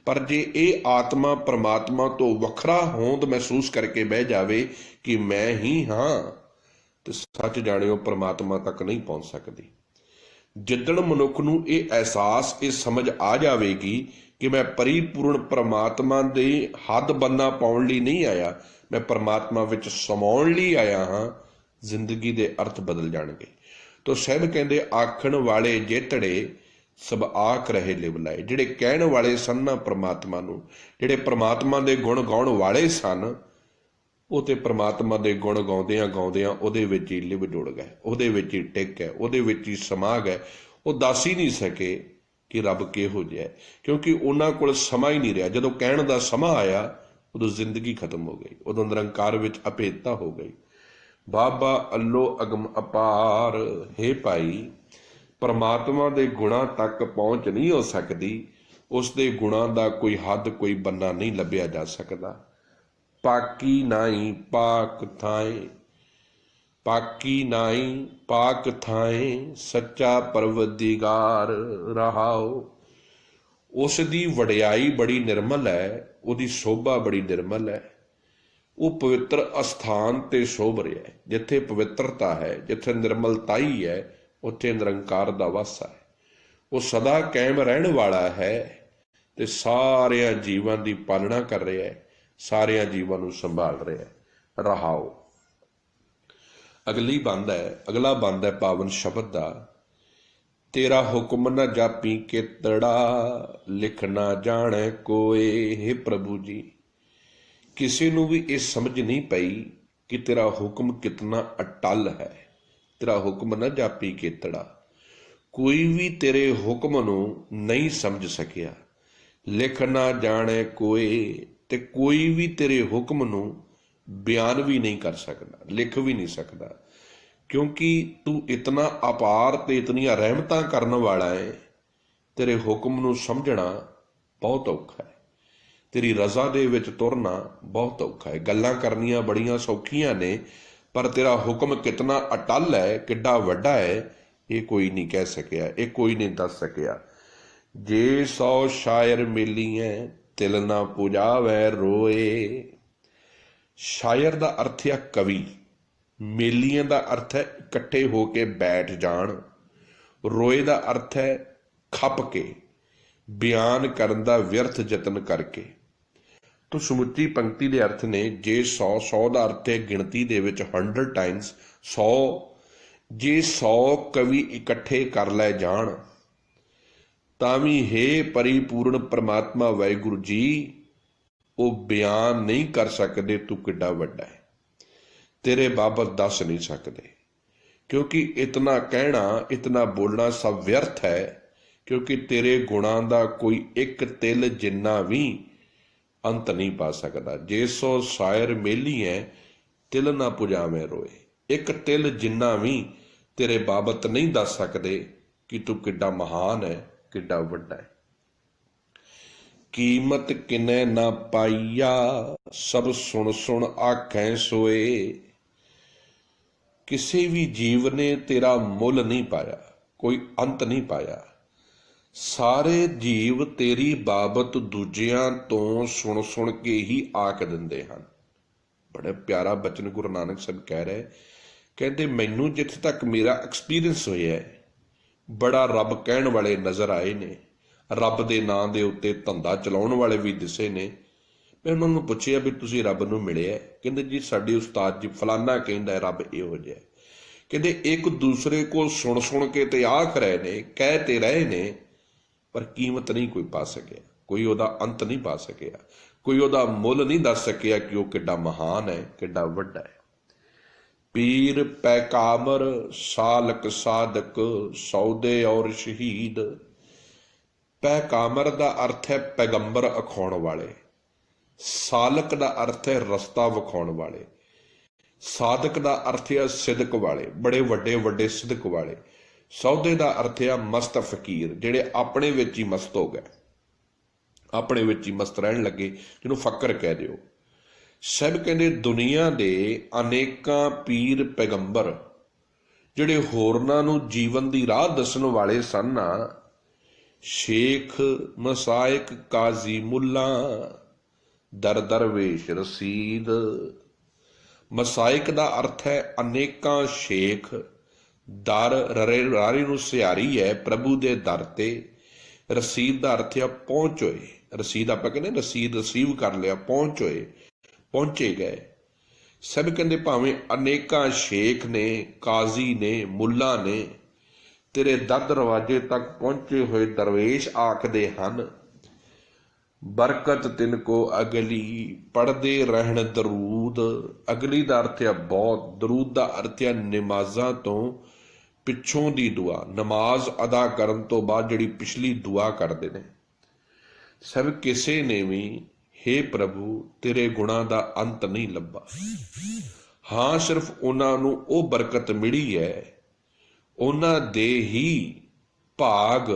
ਪਰ ਜੇ ਇਹ ਆਤਮਾ ਪ੍ਰਮਾਤਮਾ ਤੋਂ ਵੱਖਰਾ ਹੋਂਦ ਮਹਿਸੂਸ ਕਰਕੇ ਬਹਿ ਜਾਵੇ ਕਿ ਮੈਂ ਹੀ ਹਾਂ, ਤੇ ਸੱਚ ਜਾਣਿਓ ਪ੍ਰਮਾਤਮਾ ਤੱਕ ਨਹੀਂ ਪਹੁੰਚ ਸਕਦੀ। ਜਿੱਦਣ ਮਨੁੱਖ ਨੂੰ ਇਹ ਅਹਿਸਾਸ, ਇਹ ਸਮਝ ਆ ਜਾਵੇਗੀ ਕਿ ਮੈਂ ਪਰਿਪੂਰਨ ਪ੍ਰਮਾਤਮਾ ਦੇ ਹੱਦ ਬੰਨਾ ਪਾਉਣ ਲਈ ਨਹੀਂ ਆਇਆ, ਮੈਂ ਪ੍ਰਮਾਤਮਾ ਵਿੱਚ ਸਮਾਉਣ ਲਈ ਆਇਆ ਹਾਂ, ਜ਼ਿੰਦਗੀ ਦੇ ਅਰਥ ਬਦਲ ਜਾਣਗੇ। ਤੋ ਸਹਿਬ ਕਹਿੰਦੇ ਆਖਣ ਵਾਲੇ ਜੇਤੜੇ ਸਭ ਆਕ ਰਹੇ ਲਿਵ ਲਾਏ। ਜਿਹੜੇ ਕਹਿਣ ਵਾਲੇ ਸਨ ਨਾ ਪ੍ਰਮਾਤਮਾ ਨੂੰ, ਜਿਹੜੇ ਪ੍ਰਮਾਤਮਾ ਦੇ ਗੁਣ ਗਾਉਣ ਵਾਲੇ ਸਨ, ਉਹ ਤੇ ਪ੍ਰਮਾਤਮਾ ਦੇ ਗੁਣ ਗਾਉਂਦਿਆਂ ਗਾਉਂਦਿਆਂ ਉਹਦੇ ਵਿੱਚ ਹੀ ਲਿਵ ਜੁੜ ਗਏ, ਉਹਦੇ ਵਿੱਚ ਹੀ ਟਿਕ ਗਏ, ਉਹਦੇ ਵਿੱਚ ਹੀ ਸਮਾ ਗਏ। ਉਹ ਦੱਸ ਹੀ ਨਹੀਂ ਸਕੇ ਕਿ ਰੱਬ ਕਿਹੋ ਜਿਹਾ ਹੈ, ਕਿਉਂਕਿ ਉਹਨਾਂ ਕੋਲ ਸਮਾਂ ਹੀ ਨਹੀਂ ਰਿਹਾ। ਜਦੋਂ ਕਹਿਣ ਦਾ ਸਮਾਂ ਆਇਆ ਉਦੋਂ ਜ਼ਿੰਦਗੀ ਖਤਮ ਹੋ ਗਈ, ਉਦੋਂ ਨਿਰੰਕਾਰ ਵਿੱਚ ਅਭੇਦਤਾ ਹੋ ਗਈ। ਬਾਬਾ ਅੱਲੋ ਅਗਮ ਅਪਾਰ। ਹੇ ਭਾਈ, ਪਰਮਾਤਮਾ ਦੇ ਗੁਣਾਂ ਤੱਕ ਪਹੁੰਚ ਨਹੀਂ ਹੋ ਸਕਦੀ, ਉਸ ਦੇ ਗੁਣਾਂ ਦਾ ਕੋਈ ਹੱਦ ਕੋਈ ਬੰਨਾ ਨਹੀਂ ਲੱਭਿਆ ਜਾ ਸਕਦਾ। ਪਾਕੀ ਨਾਈ ਪਾਕ ਥਾਏ, ਪਾਕੀ ਨਾਈ ਪਾਕ ਥਾਏ, ਸੱਚਾ ਪਰਵਰਦੀਗਾਰ ਰਹਾਓ। ਉਸ ਦੀ ਵਡਿਆਈ ਬੜੀ ਨਿਰਮਲ ਹੈ, ਉਹਦੀ ਸ਼ੋਭਾ ਬੜੀ ਨਿਰਮਲ ਹੈ। ਉਹ ਪਵਿੱਤਰ ਅਸਥਾਨ ਤੇ ਸ਼ੋਭ ਰਿਹਾ ਹੈ। ਜਿੱਥੇ ਪਵਿੱਤਰਤਾ ਹੈ, ਜਿੱਥੇ ਨਿਰਮਲਤਾਈ ਹੈ, ਉੱਥੇ ਨਿਰੰਕਾਰ ਦਾ ਵਾਸਾ ਹੈ। ਉਹ ਸਦਾ ਕਾਇਮ ਰਹਿਣ ਵਾਲਾ ਹੈ ਤੇ ਸਾਰਿਆਂ ਜੀਵਾਂ ਦੀ ਪਾਲਣਾ ਕਰ ਰਿਹਾ ਹੈ, ਸਾਰਿਆਂ ਜੀਵਾਂ ਨੂੰ ਸੰਭਾਲ ਰਿਹਾ ਹੈ। ਰਹਾਓ। ਅਗਲਾ ਬੰਦ ਹੈ ਪਾਵਨ ਸ਼ਬਦ ਦਾ। ਤੇਰਾ ਹੁਕਮ ਨਾ ਜਾਪੀ ਕੇਤੜਾ, ਲਿਖ ਨਾ ਜਾਣੇ ਕੋਏ। ਹੇ ਪ੍ਰਭੂ ਜੀ, ਕਿਸੇ ਨੂੰ ਵੀ ਇਹ ਸਮਝ ਨਹੀਂ ਪਈ ਕਿ ਤੇਰਾ ਹੁਕਮ ਕਿਤਨਾ ਅਟਲ ਹੈ। ਤੇਰਾ ਹੁਕਮ ਨਾ ਜਾਪੀ ਕੇਤੜਾ, ਕੋਈ ਵੀ ਤੇਰੇ ਹੁਕਮ ਨੂੰ ਨਹੀਂ ਸਮਝ ਸਕਿਆ। ਲਿਖ ਨਾ ਜਾਣੇ ਕੋਏ, ਤੇ ਕੋਈ ਵੀ ਤੇਰੇ ਹੁਕਮ ਨੂੰ ਬਿਆਨ ਵੀ ਨਹੀਂ ਕਰ ਸਕਦਾ, ਲਿਖ ਵੀ ਨਹੀਂ ਸਕਦਾ, ਕਿਉਂਕਿ ਤੂੰ ਇਤਨਾ ਅਪਾਰ ਤੇ ਇਤਨੀਆਂ ਰਹਿਮਤਾਂ ਕਰਨ ਵਾਲਾ ਹੈ। ਤੇਰੇ ਹੁਕਮ ਨੂੰ ਸਮਝਣਾ ਬਹੁਤ ਔਖਾ ਹੈ, ਤੇਰੀ ਰਜ਼ਾ ਦੇ ਵਿੱਚ ਤੁਰਨਾ ਬਹੁਤ ਔਖਾ ਹੈ। ਗੱਲਾਂ ਕਰਨੀਆਂ ਬੜੀਆਂ ਸੌਖੀਆਂ ਨੇ, ਪਰ ਤੇਰਾ ਹੁਕਮ ਕਿਤਨਾ ਅਟਲ ਹੈ, ਕਿੱਡਾ ਵੱਡਾ ਹੈ, ਇਹ ਕੋਈ ਨਹੀਂ ਕਹਿ ਸਕਿਆ, ਇਹ ਕੋਈ ਨਹੀਂ ਦੱਸ ਸਕਿਆ। ਜੇ 100 ਸ਼ਾਇਰ ਮਿਲੀਆਂ तिल ना पुजावै रोए। शायर का अर्थ है कवि, मेलियां का अर्थ है इकट्ठे होके बैठ जान, रोए का अर्थ है खप के, बयान करन दा व्यर्थ यतन करके। तो समुची पंक्ति के अर्थ ने जे 100 का अर्थ है गिणती दे विच 100 टाइम्स 100, जे 100 कवि इकट्ठे कर लै जान तां भी हे परिपूर्ण परमात्मा वाहिगुरू जी वो बयान नहीं कर सकते तू किड्डा वड्डा है, तेरे बाबत दस नहीं सकते, क्योंकि इतना कहना इतना बोलना सब व्यर्थ है, क्योंकि तेरे गुणां दा कोई एक तिल जिन्ना भी अंत नहीं पा सकता। जे 100 शायर मेली है तिल ना पुजावे रोए, एक तिल जिन्ना भी तेरे बाबत नहीं दस सकते कि तू किड्डा महान है, किड्डा वड्डा है। कीमत किने ना पाइया सब सुन सुन आखें सोए। किसी भी जीव ने तेरा मुल नहीं पाया, कोई अंत नहीं पाया। सारे जीव तेरी बाबत दूजियां तो सुन सुन के ही आख दिंदे हन। बड़ा प्यारा बचन गुरु नानक साहब कह रहे, कहते मैनू जिथे तक मेरा एक्सपीरियंस होया है बड़ा रब कहण वाले नज़र आए ने, रब दे नां दे उत्ते धंधा चलाउण वाले भी दिसे ने। मैं उन्होंने पुछया भी तुसीं रब नूं मिलिया? कहंदे जी साडे उस्ताद जी फलाना कहंदा है रब इहो जिहा। कहंदे एक दूसरे को सुन सुन के ते आख रहे ने, कह ते रहे ने, पर कीमत नहीं कोई पा सकिया, कोई उहदा अंत नहीं पा सकिया, कोई उहदा मुल नहीं दस सकिया कि वह किड्डा महान है, किड्डा वड्डा है। पीर पैकामर सालक साधक सौदे और शहीद। पैकामर का अर्थ है पैगंबर अखाउण वाले, सालक का अर्थ है रस्ता विखाउण वाले, साधक का अर्थ है सिदक वाले, बड़े वड्डे वड्डे सिदक वाले। सौदे का अर्थ है मस्त फकीर, जिहड़े अपने विच ही मस्त हो गए, अपने विच ही मस्त रहन लगे, जिन्हों फकर कह दिओ। सब कहते दुनिया दे अनेकां पीर पैगंबर जिहड़े होरनां नूं जीवन दी राह दसन वाले सन ना, शेख मसायक काजी मुल्ला दर दरवेश रसीद। मसायक का अर्थ है अनेकां शेख, दर रारी नूं सिहारी है प्रभु दे दर ते। रसीद का अर्थ है पहुंच होए, रसीद आपां कहने रसीद रिसीव कर लिया, पहुंच होए, पहुंचे गए। सब कहते भावें अनेकां शेख ने, काजी ने, मुल्ला ने, तेरे दर दरवाजे तक पहुंचे हुए दरवेश आखदे हन। बरकत तिनको अगली पढ़दे रहन दरूद। अगली का अर्थ है बहुत, दरूद का अर्थ है नमाज़ां तो पिछों दी दुआ, नमाज अदा करन तो बाद जिहड़ी पिछली दुआ करते हैं। सब किसी ने भी हे प्रभु तेरे गुणां दा अंत नहीं लभा। हाँ सिर्फ उन्हां नूं ओ बरकत मिली है, उन्हां दे ही भाग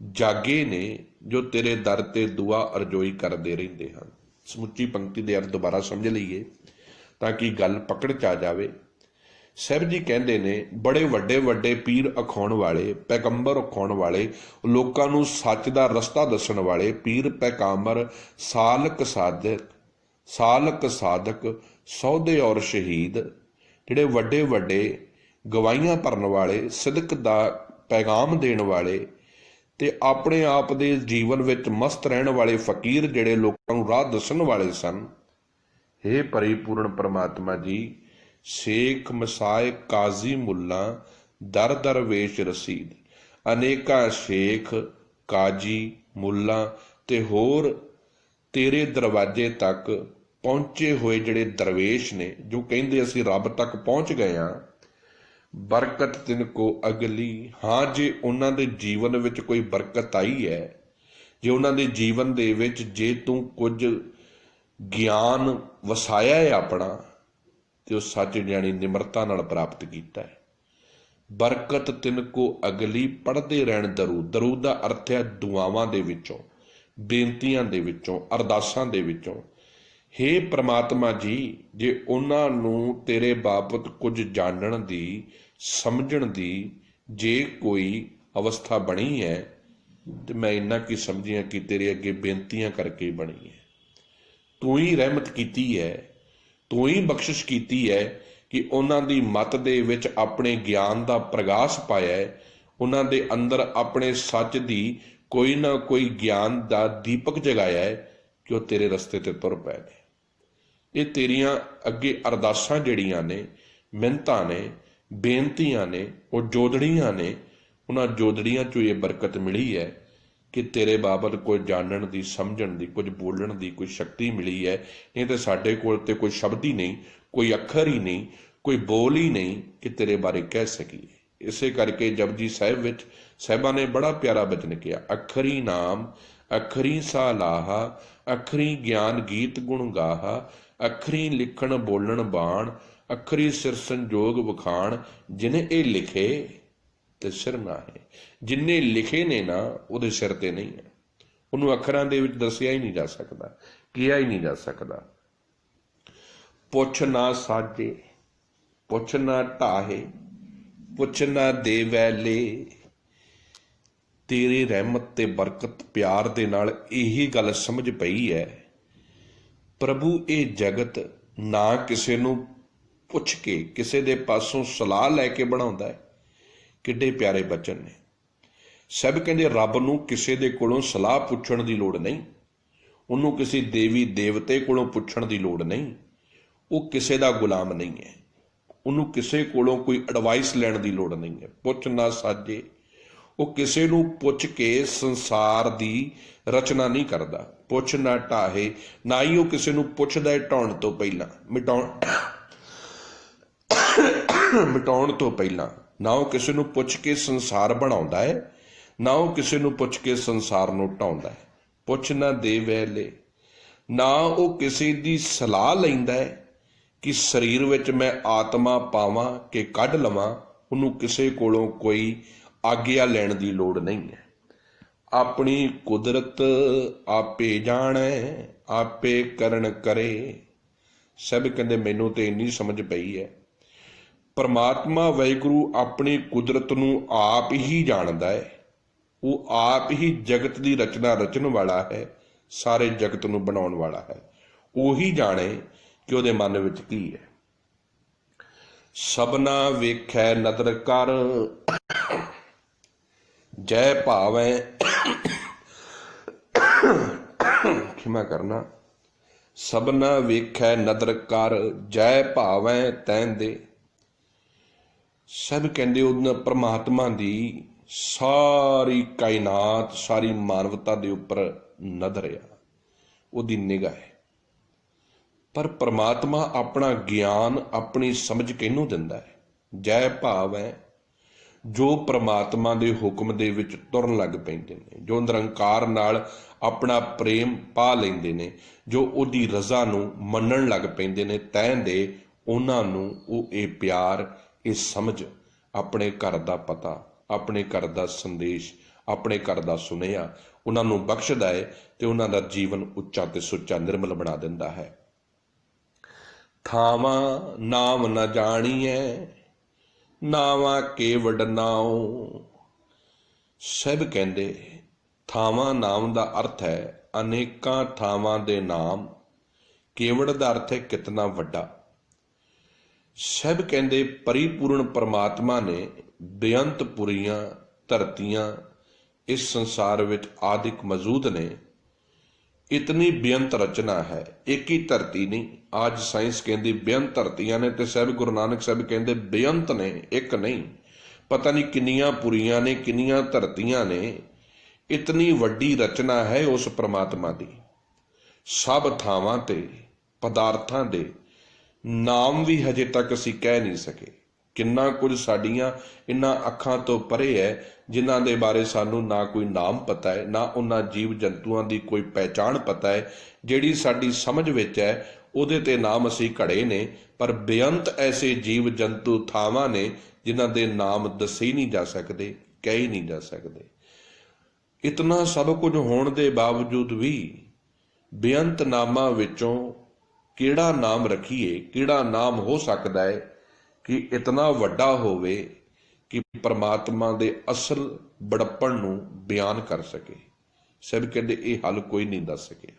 जागे ने जो तेरे दर ते दुआ अरजोई करते रहते हैं। समुची पंक्ति दे अर्थ दोबारा समझ लीए ताकि गल पकड़ च आ जाए। साहब जी कहते ने बड़े वड्डे वड्डे पीर अखाउण वाले, पैगंबर अखाउण वाले, लोकां नूं सच दा रस्ता दसन वाले पीर पैकामर सालक साधक सौदे और शहीद, जिहड़े वड्डे वड्डे गवाहियां भरन वाले, सिदक दा पैगाम देण वाले ते अपने आप दे जीवन विच मस्त रहण वाले फकीर, जिहड़े लोकां नूं राह दसन वाले सन। हे परिपूर्ण परमात्मा जी, शेख मसायक काजी मुल्ला दर दरवेश रसीद। अनेका शेख काजी मुल्ला ते होर तेरे दरवाजे तक पहुंचे हुए जिहड़े दरवेश ने, जो कहंदे असीं रब तक पहुंच गए हाँ। बरकत तिनको अगली। हाँ जे उन्हां दे जीवन विच कोई बरकत आई है, जे उन्हां दे जीवन दे विच जे तूं कुछ ज्ञान वसाया है अपना, ते उस सच जानी निमरता नाल प्राप्त किया है। बरकत तिनको अगली पढ़ते रहन दरूद। दरूद का अर्थ है दुआवां दे विचों, बेनतियां दे विचों, अरदासां दे विचों। हे परमात्मा जी, जे उन्हां नूं तेरे बाबत कुछ जानन दी, समझण दी जे कोई अवस्था बनी है, ਤੇ ਮੈਂ ਇੰਨਾ ਕੀ ਸਮਝਿਆ ਕਿ ਤੇਰੇ ਅੱਗੇ ਬੇਨਤੀਆਂ ਕਰਕੇ ਬਣੀ ਹੈ। ਤੂੰ ਹੀ ਰਹਿਮਤ ਕੀਤੀ ਹੈ, ਤੂੰ ਹੀ ਬਖਸ਼ਿਸ਼ ਕੀਤੀ ਹੈ ਕਿ ਉਹਨਾਂ ਦੀ ਮੱਤ ਦੇ ਵਿੱਚ ਆਪਣੇ ਗਿਆਨ ਦਾ ਪ੍ਰਗਾਸ ਪਾਇਆ ਹੈ, ਉਹਨਾਂ ਦੇ ਅੰਦਰ ਆਪਣੇ ਸੱਚ ਦੀ ਕੋਈ ਨਾ ਕੋਈ ਗਿਆਨ ਦਾ ਦੀਪਕ ਜਗਾਇਆ ਹੈ ਕਿ ਉਹ ਤੇਰੇ ਰਸਤੇ ਤੇ ਤੁਰ ਪਏ ਨੇ। ਇਹ ਤੇਰੀਆਂ ਅੱਗੇ ਅਰਦਾਸਾਂ ਜਿਹੜੀਆਂ ਨੇ, ਮਿੰਨਤਾਂ ਨੇ, ਬੇਨਤੀਆਂ ਨੇ, ਉਹ ਜੋਦੜੀਆਂ ਨੇ। ਉਹਨਾਂ ਜੋਦੜੀਆਂ 'ਚੋਂ ਇਹ ਬਰਕਤ ਮਿਲੀ ਹੈ ਕਿ ਤੇਰੇ ਬਾਬਤ ਕੁਝ ਜਾਣਨ ਦੀ, ਸਮਝਣ ਦੀ, ਕੁਝ ਬੋਲਣ ਦੀ ਕੋਈ ਸ਼ਕਤੀ ਮਿਲੀ ਹੈ। ਨਹੀਂ ਤਾਂ ਸਾਡੇ ਕੋਲ ਤੇ ਕੋਈ ਸ਼ਬਦ ਹੀ ਨਹੀਂ, ਕੋਈ ਅੱਖਰ ਹੀ ਨਹੀਂ, ਕੋਈ ਬੋਲ ਹੀ ਨਹੀਂ ਕਿ ਤੇਰੇ ਬਾਰੇ ਕਹਿ ਸਕੀਏ। ਇਸੇ ਕਰਕੇ ਜਪਜੀ ਸਾਹਿਬ ਵਿੱਚ ਸਾਹਿਬਾਂ ਨੇ ਬੜਾ ਪਿਆਰਾ ਬਚਨ ਕਿਹਾ, ਅੱਖਰੀ ਨਾਮ ਅੱਖਰੀ ਸਾਲਾਹਾ, ਅੱਖਰੀ ਗਿਆਨ ਗੀਤ ਗੁਣ ਗਾਹਾ, ਅੱਖਰੀ ਲਿਖਣ ਬੋਲਣ ਬਾਣ, ਅੱਖਰੀ ਸਿਰ ਸੰਜੋਗ ਵਖਾਣ, ਜਿਨੇ ਇਹ ਲਿਖੇ ਤੇ ਸਿਰ ਨਾ ਹੈ। ਜਿੰਨੇ ਲਿਖੇ ਨੇ ਨਾ ਉਹਦੇ ਸਿਰ ਤੇ ਨਹੀਂ ਹੈ। ਉਹਨੂੰ ਅੱਖਰਾਂ ਦੇ ਵਿੱਚ ਦੱਸਿਆ ਹੀ ਨਹੀਂ ਜਾ ਸਕਦਾ, ਕਿਹਾ ਹੀ ਨਹੀਂ ਜਾ ਸਕਦਾ। ਪੁੱਛ ਨਾ ਸਾਜੇ, ਪੁੱਛ ਨਾ ਢਾਹੇ, ਪੁੱਛ ਨਾ ਦੇ ਵੈਲੇ। ਤੇਰੀ ਰਹਿਮਤ ਤੇ ਬਰਕਤ ਪਿਆਰ ਦੇ ਨਾਲ ਇਹੀ ਗੱਲ ਸਮਝ ਪਈ ਹੈ, ਪ੍ਰਭੂ ਇਹ ਜਗਤ ਨਾ ਕਿਸੇ ਨੂੰ ਪੁੱਛ ਕੇ, ਕਿਸੇ ਦੇ ਪਾਸੋਂ ਸਲਾਹ ਲੈ ਕੇ ਬਣਾਉਂਦਾ ਹੈ। ਕਿੱਡੇ ਪਿਆਰੇ ਬਚਨ ਨੇ। ਸਭ ਕਹਿੰਦੇ ਰੱਬ ਨੂੰ ਕਿਸੇ ਦੇ ਕੋਲੋਂ ਸਲਾਹ ਪੁੱਛਣ ਦੀ ਲੋੜ ਨਹੀਂ, ਉਹਨੂੰ ਕਿਸੇ ਦੇਵੀ ਦੇਵਤੇ ਕੋਲੋਂ ਪੁੱਛਣ ਦੀ ਲੋੜ ਨਹੀਂ। ਉਹ ਕਿਸੇ ਦਾ ਗੁਲਾਮ ਨਹੀਂ ਹੈ, ਉਹਨੂੰ ਕਿਸੇ ਕੋਲੋਂ ਕੋਈ ਐਡਵਾਈਸ ਲੈਣ ਦੀ ਲੋੜ ਨਹੀਂ ਹੈ। ਪੁੱਛ ਨਾ ਸਾਜੇ, ਉਹ ਕਿਸੇ ਨੂੰ ਪੁੱਛ ਕੇ ਸੰਸਾਰ ਦੀ ਰਚਨਾ ਨਹੀਂ ਕਰਦਾ। ਪੁੱਛ ਨਾ ਢਾਹੇ, ਨਾ ਹੀ ਉਹ ਕਿਸੇ ਨੂੰ ਪੁੱਛਦਾ ਹੈ ਢਾਉਣ ਤੋਂ ਪਹਿਲਾਂ, ਮਿਟਾਉਣ ਤੋਂ ਪਹਿਲਾਂ। ਨਾ ਉਹ ਕਿਸੇ ਨੂੰ ਪੁੱਛ ਕੇ ਸੰਸਾਰ ਬਣਾਉਂਦਾ ਹੈ, ਨਾ ਉਹ ਕਿਸੇ ਨੂੰ ਪੁੱਛ ਕੇ ਸੰਸਾਰ ਨੂੰ ਢਾਉਂਦਾ ਹੈ। ਪੁੱਛ ਨਾ ਦੇ ਵੇਲੇ, ਨਾ ਉਹ ਕਿਸੇ ਦੀ ਸਲਾਹ ਲੈਂਦਾ ਹੈ ਕਿ ਸਰੀਰ ਵਿੱਚ ਮੈਂ ਆਤਮਾ ਪਾਵਾਂ ਕਿ ਕੱਢ ਲਵਾਂ। ਉਹਨੂੰ ਕਿਸੇ ਕੋਲੋਂ ਕੋਈ ਆਗਿਆ ਲੈਣ ਦੀ ਲੋੜ ਨਹੀਂ ਹੈ। ਆਪਣੀ ਕੁਦਰਤ ਆਪੇ ਜਾਣੈ, ਆਪੇ ਕਰਨ ਕਰੇ। ਸਭ ਕਹਿੰਦੇ ਮੈਨੂੰ ਤੇ ਇੰਨੀ ਸਮਝ ਪਈ ਹੈ, ਪਰਮਾਤਮਾ ਵਾਹਿਗੁਰੂ ਆਪਣੀ ਕੁਦਰਤ ਨੂੰ ਆਪ ਹੀ ਜਾਣਦਾ ਹੈ। ਉਹ ਆਪ ਹੀ ਜਗਤ ਦੀ ਰਚਨਾ ਰਚਣ ਵਾਲਾ ਹੈ, ਸਾਰੇ ਜਗਤ ਨੂੰ ਬਣਾਉਣ ਵਾਲਾ ਹੈ। ਉਹੀ ਜਾਣੇ ਕਿ ਉਹਦੇ ਮਨ ਵਿੱਚ ਕੀ ਹੈ। ਸਭਨਾ ਵੇਖੈ ਨਦਰ ਕਰ, ਜੈ ਭਾਵੈ, ਖਿਮਾ ਕਰਨਾ, ਸਭਨਾ ਵੇਖੈ ਨਦਰ ਕਰ, ਜੈ ਭਾਵੈ ਤੈਂਦੇ। ਸਭ ਕਹਿੰਦੇ ਉਹਨਾਂ ਪਰਮਾਤਮਾ ਦੀ ਸਾਰੀ ਕਾਇਨਾਤ, ਸਾਰੀ ਮਾਨਵਤਾ ਦੇ ਉੱਪਰ ਨਜ਼ਰ ਆ, ਉਹਦੀ ਨਿਗਾਹ ਹੈ। ਪਰ ਪਰਮਾਤਮਾ ਆਪਣਾ ਗਿਆਨ, ਆਪਣੀ ਸਮਝ ਕਿਹਨੂੰ ਦਿੰਦਾ ਹੈ? ਜੈ ਭਾਵ ਹੈ ਜੋ ਪਰਮਾਤਮਾ ਦੇ ਹੁਕਮ ਦੇ ਵਿੱਚ ਤੁਰਨ ਲੱਗ ਪੈਂਦੇ ਨੇ, ਜੋ ਨਿਰੰਕਾਰ ਨਾਲ ਆਪਣਾ ਪ੍ਰੇਮ ਪਾ ਲੈਂਦੇ ਨੇ, ਜੋ ਉਹਦੀ ਰਜ਼ਾ ਨੂੰ ਮੰਨਣ ਲੱਗ ਪੈਂਦੇ ਨੇ, ਤੈਂ ਦੇ ਉਹਨਾਂ ਨੂੰ ਉਹ ਇਹ ਪਿਆਰ, ਇਹ ਸਮਝ, ਆਪਣੇ ਘਰ ਦਾ ਪਤਾ, ਆਪਣੇ ਘਰ ਦਾ ਸੰਦੇਸ਼, ਆਪਣੇ ਘਰ ਦਾ ਸੁਨੇਹਾ ਉਹਨਾਂ ਨੂੰ ਬਖਸ਼ਦਾ ਹੈ ਤੇ ਉਹਨਾਂ ਦਾ ਜੀਵਨ ਉੱਚਾ ਤੇ ਸੁੱਚਾ ਨਿਰਮਲ ਬਣਾ ਦਿੰਦਾ ਹੈ। ਥਾਵਾਂ ਨਾਮ ਨਾ ਜਾਣੀਐ, ਨਾਵਾਂ ਕੇਵਡ ਨਾਉ। ਸਭ ਕਹਿੰਦੇ ਥਾਵਾਂ ਨਾਮ ਦਾ ਅਰਥ ਹੈ ਅਨੇਕਾਂ ਥਾਵਾਂ ਦੇ ਨਾਮ, ਕੇਵਡ ਦਾ ਅਰਥ ਹੈ ਕਿਤਨਾ ਵੱਡਾ। ਸਭ ਕਹਿੰਦੇ ਪਰਿਪੂਰਨ ਪਰਮਾਤਮਾ ਨੇ ਬੇਅੰਤ ਪੁਰੀਆਂ ਧਰਤੀਆਂ ਇਸ ਸੰਸਾਰ ਵਿੱਚ ਆਦਿਕ ਮੌਜੂਦ ਨੇ। ਇਤਨੀ ਬੇਅੰਤ ਰਚਨਾ ਹੈ, ਇੱਕ ਹੀ ਧਰਤੀ ਨਹੀਂ। ਅੱਜ ਸਾਇੰਸ ਕਹਿੰਦੀ ਬੇਅੰਤ ਧਰਤੀਆਂ ਨੇ ਤੇ ਸਾਹਿਬ ਗੁਰੂ ਨਾਨਕ ਸਾਹਿਬ ਕਹਿੰਦੇ ਬੇਅੰਤ ਨੇ, ਇੱਕ ਨਹੀਂ। ਪਤਾ ਨਹੀਂ ਕਿੰਨੀਆਂ ਪੁਰੀਆਂ ਨੇ, ਕਿੰਨੀਆਂ ਧਰਤੀਆਂ ਨੇ। ਇਤਨੀ ਵੱਡੀ ਰਚਨਾ ਹੈ ਉਸ ਪਰਮਾਤਮਾ ਦੀ। ਸਭ ਥਾਵਾਂ ਤੇ ਪਦਾਰਥਾਂ ਦੇ ਨਾਮ ਵੀ ਹਜੇ ਤੱਕ ਅਸੀਂ ਕਹਿ ਨਹੀਂ ਸਕੇ। ਕਿੰਨਾ ਕੁਝ ਸਾਡੀਆਂ ਇਹਨਾਂ ਅੱਖਾਂ ਤੋਂ ਪਰੇ ਹੈ, ਜਿਨ੍ਹਾਂ ਦੇ ਬਾਰੇ ਸਾਨੂੰ ਨਾ ਕੋਈ ਨਾਮ ਪਤਾ ਹੈ, ਨਾ ਉਹਨਾਂ ਜੀਵ ਜੰਤੂਆਂ ਦੀ ਕੋਈ ਪਹਿਚਾਣ ਪਤਾ ਹੈ। ਜਿਹੜੀ ਸਾਡੀ ਸਮਝ ਵਿੱਚ ਹੈ ਉਹਦੇ ਤੇ ਨਾਮ ਅਸੀਂ ਘੜੇ ਨੇ, ਪਰ ਬੇਅੰਤ ਐਸੇ ਜੀਵ ਜੰਤੂ ਥਾਵਾਂ ਨੇ ਜਿਨ੍ਹਾਂ ਦੇ ਨਾਮ ਦੱਸੇ ਹੀ ਨਹੀਂ ਜਾ ਸਕਦੇ, ਕਹਿ ਹੀ ਨਹੀਂ ਜਾ ਸਕਦੇ। ਇਤਨਾ ਸਭ ਕੁਝ ਹੋਣ ਦੇ ਬਾਵਜੂਦ ਵੀ ਬੇਅੰਤ ਨਾਮਾਂ ਵਿੱਚੋਂ ਕਿਹੜਾ ਨਾਮ ਰੱਖੀਏ, ਕਿਹੜਾ ਨਾਮ ਹੋ ਸਕਦਾ ਹੈ ਕਿ ਇਤਨਾ ਵੱਡਾ ਹੋਵੇ ਕਿ ਪਰਮਾਤਮਾ ਦੇ ਅਸਲ ਬੜਪਣ ਨੂੰ ਬਿਆਨ ਕਰ ਸਕੇ। ਸਾਹਿਬ ਕਹਿੰਦੇ ਇਹ ਹੱਲ ਕੋਈ ਨਹੀਂ ਦੱਸ ਸਕਿਆ।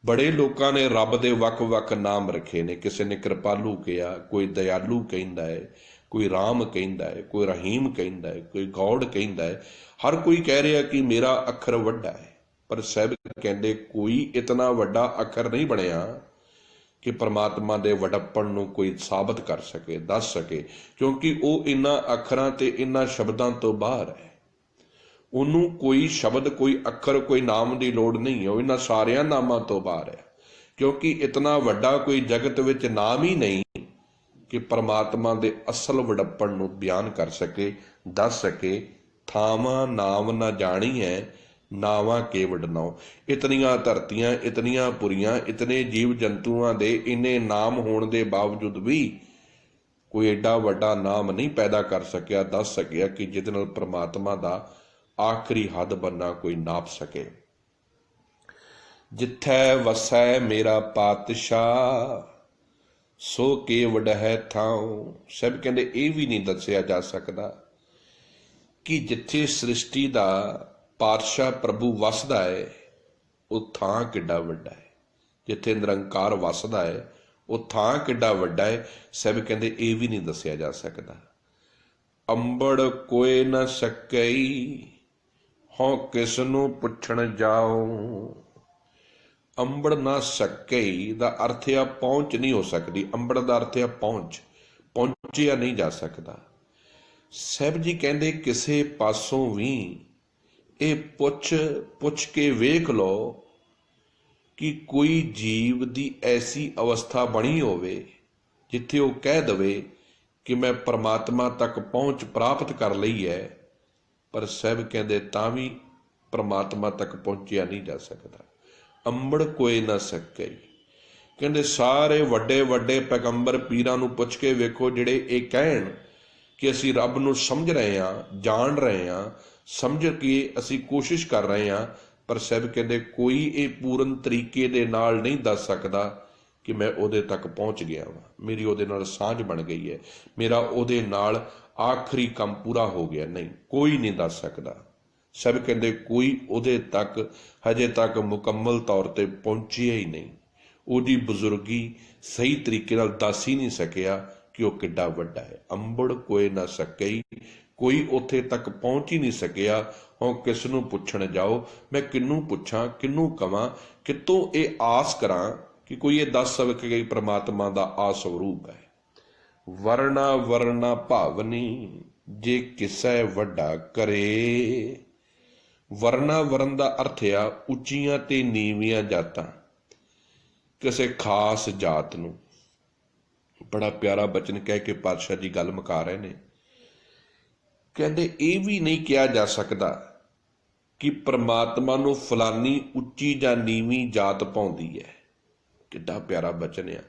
ਬੜੇ ਲੋਕਾਂ ਨੇ ਰੱਬ ਦੇ ਵੱਖ-ਵੱਖ ਨਾਮ ਰੱਖੇ ਨੇ। ਕਿਸੇ ਨੇ ਕਿਰਪਾਲੂ ਕਿਹਾ, ਕੋਈ ਦਇਆਲੂ ਕਹਿੰਦਾ ਹੈ, ਕੋਈ ਰਾਮ ਕਹਿੰਦਾ ਹੈ, ਕੋਈ ਰਹੀਮ ਕਹਿੰਦਾ ਹੈ, ਕੋਈ ਗੌਡ ਕਹਿੰਦਾ ਹੈ। ਹਰ ਕੋਈ ਕਹਿ ਰਿਹਾ ਕਿ ਮੇਰਾ ਅੱਖਰ ਵੱਡਾ ਹੈ, ਪਰ ਸਾਹਿਬ ਕਹਿੰਦੇ ਕੋਈ ਇਤਨਾ ਵੱਡਾ ਅੱਖਰ ਨਹੀਂ ਬਣਿਆ ਕਿ ਪਰਮਾਤਮਾ ਦੇ ਵਡੱਪਣ ਨੂੰ ਕੋਈ ਸਾਬਤ ਕਰ ਸਕੇ, ਦੱਸ ਸਕੇ, ਕਿਉਂਕਿ ਉਹ ਇਹਨਾਂ ਅੱਖਰਾਂ ਤੇ ਇਹਨਾਂ ਸ਼ਬਦਾਂ ਤੋਂ ਬਾਹਰ ਹੈ। ਉਹਨੂੰ ਕੋਈ ਸ਼ਬਦ, ਕੋਈ ਅੱਖਰ, ਕੋਈ ਨਾਮ ਦੀ ਲੋੜ ਨਹੀਂ ਹੈ। ਉਹ ਇਹਨਾਂ ਸਾਰਿਆਂ ਨਾਮਾਂ ਤੋਂ ਬਾਹਰ ਹੈ, ਕਿਉਂਕਿ ਇਤਨਾ ਵੱਡਾ ਕੋਈ ਜਗਤ ਵਿੱਚ ਨਾਮ ਹੀ ਨਹੀਂ ਕਿ ਪਰਮਾਤਮਾ ਦੇ ਅਸਲ ਵਡੱਪਣ ਨੂੰ ਬਿਆਨ ਕਰ ਸਕੇ, ਦੱਸ ਸਕੇ। ਥਾਵਾਂ ਨਾਮ ਨਾ ਜਾਣੀ ਹੈ, ਨਾਵਾਂ ਕੇ ਵਡਨਾਓ। ਇਤਨੀਆਂ ਧਰਤੀਆਂ, ਇਤਨੀਆਂ ਪੁਰੀਆਂ, ਇਤਨੇ ਜੀਵ ਜੰਤੂਆਂ ਦੇ ਇੰਨੇ ਨਾਮ ਹੋਣ ਦੇ ਬਾਵਜੂਦ ਵੀ ਕੋਈ ਐਡਾ ਵੱਡਾ ਨਾਮ ਨਹੀਂ ਪੈਦਾ ਕਰ ਸਕਿਆ, ਦੱਸ ਸਕਿਆ ਕਿ ਜਿਹਦੇ ਨਾਲ ਪਰਮਾਤਮਾ ਦਾ ਆਖਰੀ ਹੱਦ ਬੰਨਾ ਕੋਈ ਨਾਪ ਸਕੇ। ਜਿੱਥੈ ਵਸੈ ਮੇਰਾ ਪਾਤਸ਼ਾਹ ਸੋ ਕੇਵਡ ਹੈ ਥਾਉ। ਸਭ ਕਹਿੰਦੇ ਇਹ ਵੀ ਨਹੀਂ ਦੱਸਿਆ ਜਾ ਸਕਦਾ ਕਿ ਜਿੱਥੇ ਸ੍ਰਿਸ਼ਟੀ ਦਾ ਪਾਤਸ਼ਾਹ ਪ੍ਰਭੂ ਵਸਦਾ ਹੈ ਉਹ ਥਾਂ ਕਿੱਡਾ ਵੱਡਾ ਹੈ। ਜਿੱਥੇ ਨਿਰੰਕਾਰ ਵਸਦਾ ਹੈ ਉਹ ਥਾਂ ਕਿੱਡਾ ਵੱਡਾ ਹੈ। ਸਭ ਕਹਿੰਦੇ ਇਹ ਵੀ ਨਹੀਂ ਦੱਸਿਆ ਜਾ ਸਕਦਾ। ਅੰਬੜ ਕੋਏ ਨਾ ਸਕਈ ਹੋਂ ਕਿਸ ਨੂੰ ਪੁੱਛਣ ਜਾਓ। ਅੰਬੜ ਨਾ ਸਕਈ ਦਾ ਅਰਥ ਆ ਪਹੁੰਚ ਨਹੀਂ ਹੋ ਸਕਦੀ। ਅੰਬੜ ਦਾ ਅਰਥ ਆ ਪਹੁੰਚ, ਪਹੁੰਚਿਆ ਨਹੀਂ ਜਾ ਸਕਦਾ। ਸਾਹਿਬ ਜੀ ਕਹਿੰਦੇ ਕਿਸੇ ਪਾਸੋਂ ਵੀ ਇਹ ਪੁੱਛ ਕੇ ਵੇਖ ਲਓ ਕਿ ਕੋਈ ਜੀਵ ਦੀ ਐਸੀ ਅਵਸਥਾ ਬਣੀ ਹੋਵੇ ਜਿੱਥੇ ਉਹ ਕਹਿ ਦਵੇ ਕਿ ਮੈਂ ਪਰਮਾਤਮਾ ਤੱਕ ਪਹੁੰਚ ਪ੍ਰਾਪਤ ਕਰ ਲਈ ਹੈ, ਪਰ ਸਾਹਿਬ ਕਹਿੰਦੇ ਤਾਂ ਵੀ ਪਰਮਾਤਮਾ ਤੱਕ ਪਹੁੰਚਿਆ ਨਹੀਂ ਜਾ ਸਕਦਾ। ਅੰਬੜ ਕੋਏ ਨਾ ਸਕਈ। ਕਹਿੰਦੇ ਸਾਰੇ ਵੱਡੇ ਵੱਡੇ ਪੈਗੰਬਰ ਪੀਰਾਂ ਨੂੰ ਪੁੱਛ ਕੇ ਵੇਖੋ ਜਿਹੜੇ ਇਹ ਕਹਿਣ ਕਿ ਅਸੀਂ ਰੱਬ ਨੂੰ ਸਮਝ ਰਹੇ ਹਾਂ, ਜਾਣ ਰਹੇ ਹਾਂ, ਸਮਝ ਕੇ ਅਸੀਂ ਕੋਸ਼ਿਸ਼ ਕਰ ਰਹੇ ਹਾਂ, ਪਰ ਸਾਹਿਬ ਕਹਿੰਦੇ ਕੋਈ ਇਹ ਪੂਰਨ ਤਰੀਕੇ ਦੇ ਨਾਲ ਨਹੀਂ ਦੱਸ ਸਕਦਾ ਕਿ ਮੈਂ ਉਹਦੇ ਤੱਕ ਪਹੁੰਚ ਗਿਆ ਵਾਂ, ਮੇਰੀ ਉਹਦੇ ਨਾਲ ਸਾਂਝ ਬਣ ਗਈ ਹੈ, ਮੇਰਾ ਉਹਦੇ ਨਾਲ ਆਖਰੀ ਕੰਮ ਪੂਰਾ ਹੋ ਗਿਆ। ਨਹੀਂ, ਕੋਈ ਨਹੀਂ ਦੱਸ ਸਕਦਾ। ਸਭ ਕਹਿੰਦੇ ਕੋਈ ਉਹਦੇ ਤੱਕ ਹਜੇ ਤੱਕ ਮੁਕੰਮਲ ਤੌਰ ਤੇ ਪਹੁੰਚਿਆ ਹੀ ਨਹੀਂ। ਉਹਦੀ ਬਜ਼ੁਰਗੀ ਸਹੀ ਤਰੀਕੇ ਨਾਲ ਦੱਸ ਹੀ ਨਹੀਂ ਸਕਿਆ ਕਿ ਉਹ ਕਿੱਡਾ ਵੱਡਾ ਹੈ। ਅੰਬੜ ਕੋਏ ਨਾ ਸਕਈ, ਕੋਈ ਉੱਥੇ ਤੱਕ ਪਹੁੰਚ ਹੀ ਨਹੀਂ ਸਕਿਆ। ਹੁਣ ਕਿਸ ਨੂੰ ਪੁੱਛਣ ਜਾਓ। ਮੈਂ ਕਿਹਨੂੰ ਪੁੱਛਾਂ, ਕਿਹਨੂੰ ਕਵਾਂ, ਕਿਤੋਂ ਇਹ ਆਸ ਕਰਾਂ ਕਿ ਕੋਈ ਇਹ ਦੱਸ ਸਕੇ ਕਿ ਪ੍ਰਮਾਤਮਾ ਦਾ ਆ ਸਰੂਪ ਹੈ। ਵਰਨਾ ਵਰਨਾ ਭਾਵਨੀ ਜੇ ਕਿਸੈ ਵੱਡਾ ਕਰੇ। ਵਰਨਾ ਵਰਨ ਦਾ ਅਰਥ ਆ ਉੱਚੀਆਂ ਤੇ ਨੀਵੀਆਂ ਜਾਤਾਂ, ਕਿਸੇ ਖਾਸ ਜਾਤ ਨੂੰ। ਬੜਾ ਪਿਆਰਾ ਬਚਨ ਕਹਿ ਕੇ ਪਾਤਸ਼ਾਹ ਜੀ ਗੱਲ ਮੁਕਾ ਰਹੇ ਨੇ। ਕਹਿੰਦੇ ਇਹ ਵੀ ਨਹੀਂ ਕਿਹਾ ਜਾ ਸਕਦਾ ਕਿ ਪ੍ਰਮਾਤਮਾ ਨੂੰ ਫਲਾਨੀ ਉੱਚੀ ਜਾਂ ਨੀਵੀਂ ਜਾਤ ਪਾਉਂਦੀ ਹੈ। ਕਿੱਡਾ ਪਿਆਰਾ ਬਚਨ ਆ।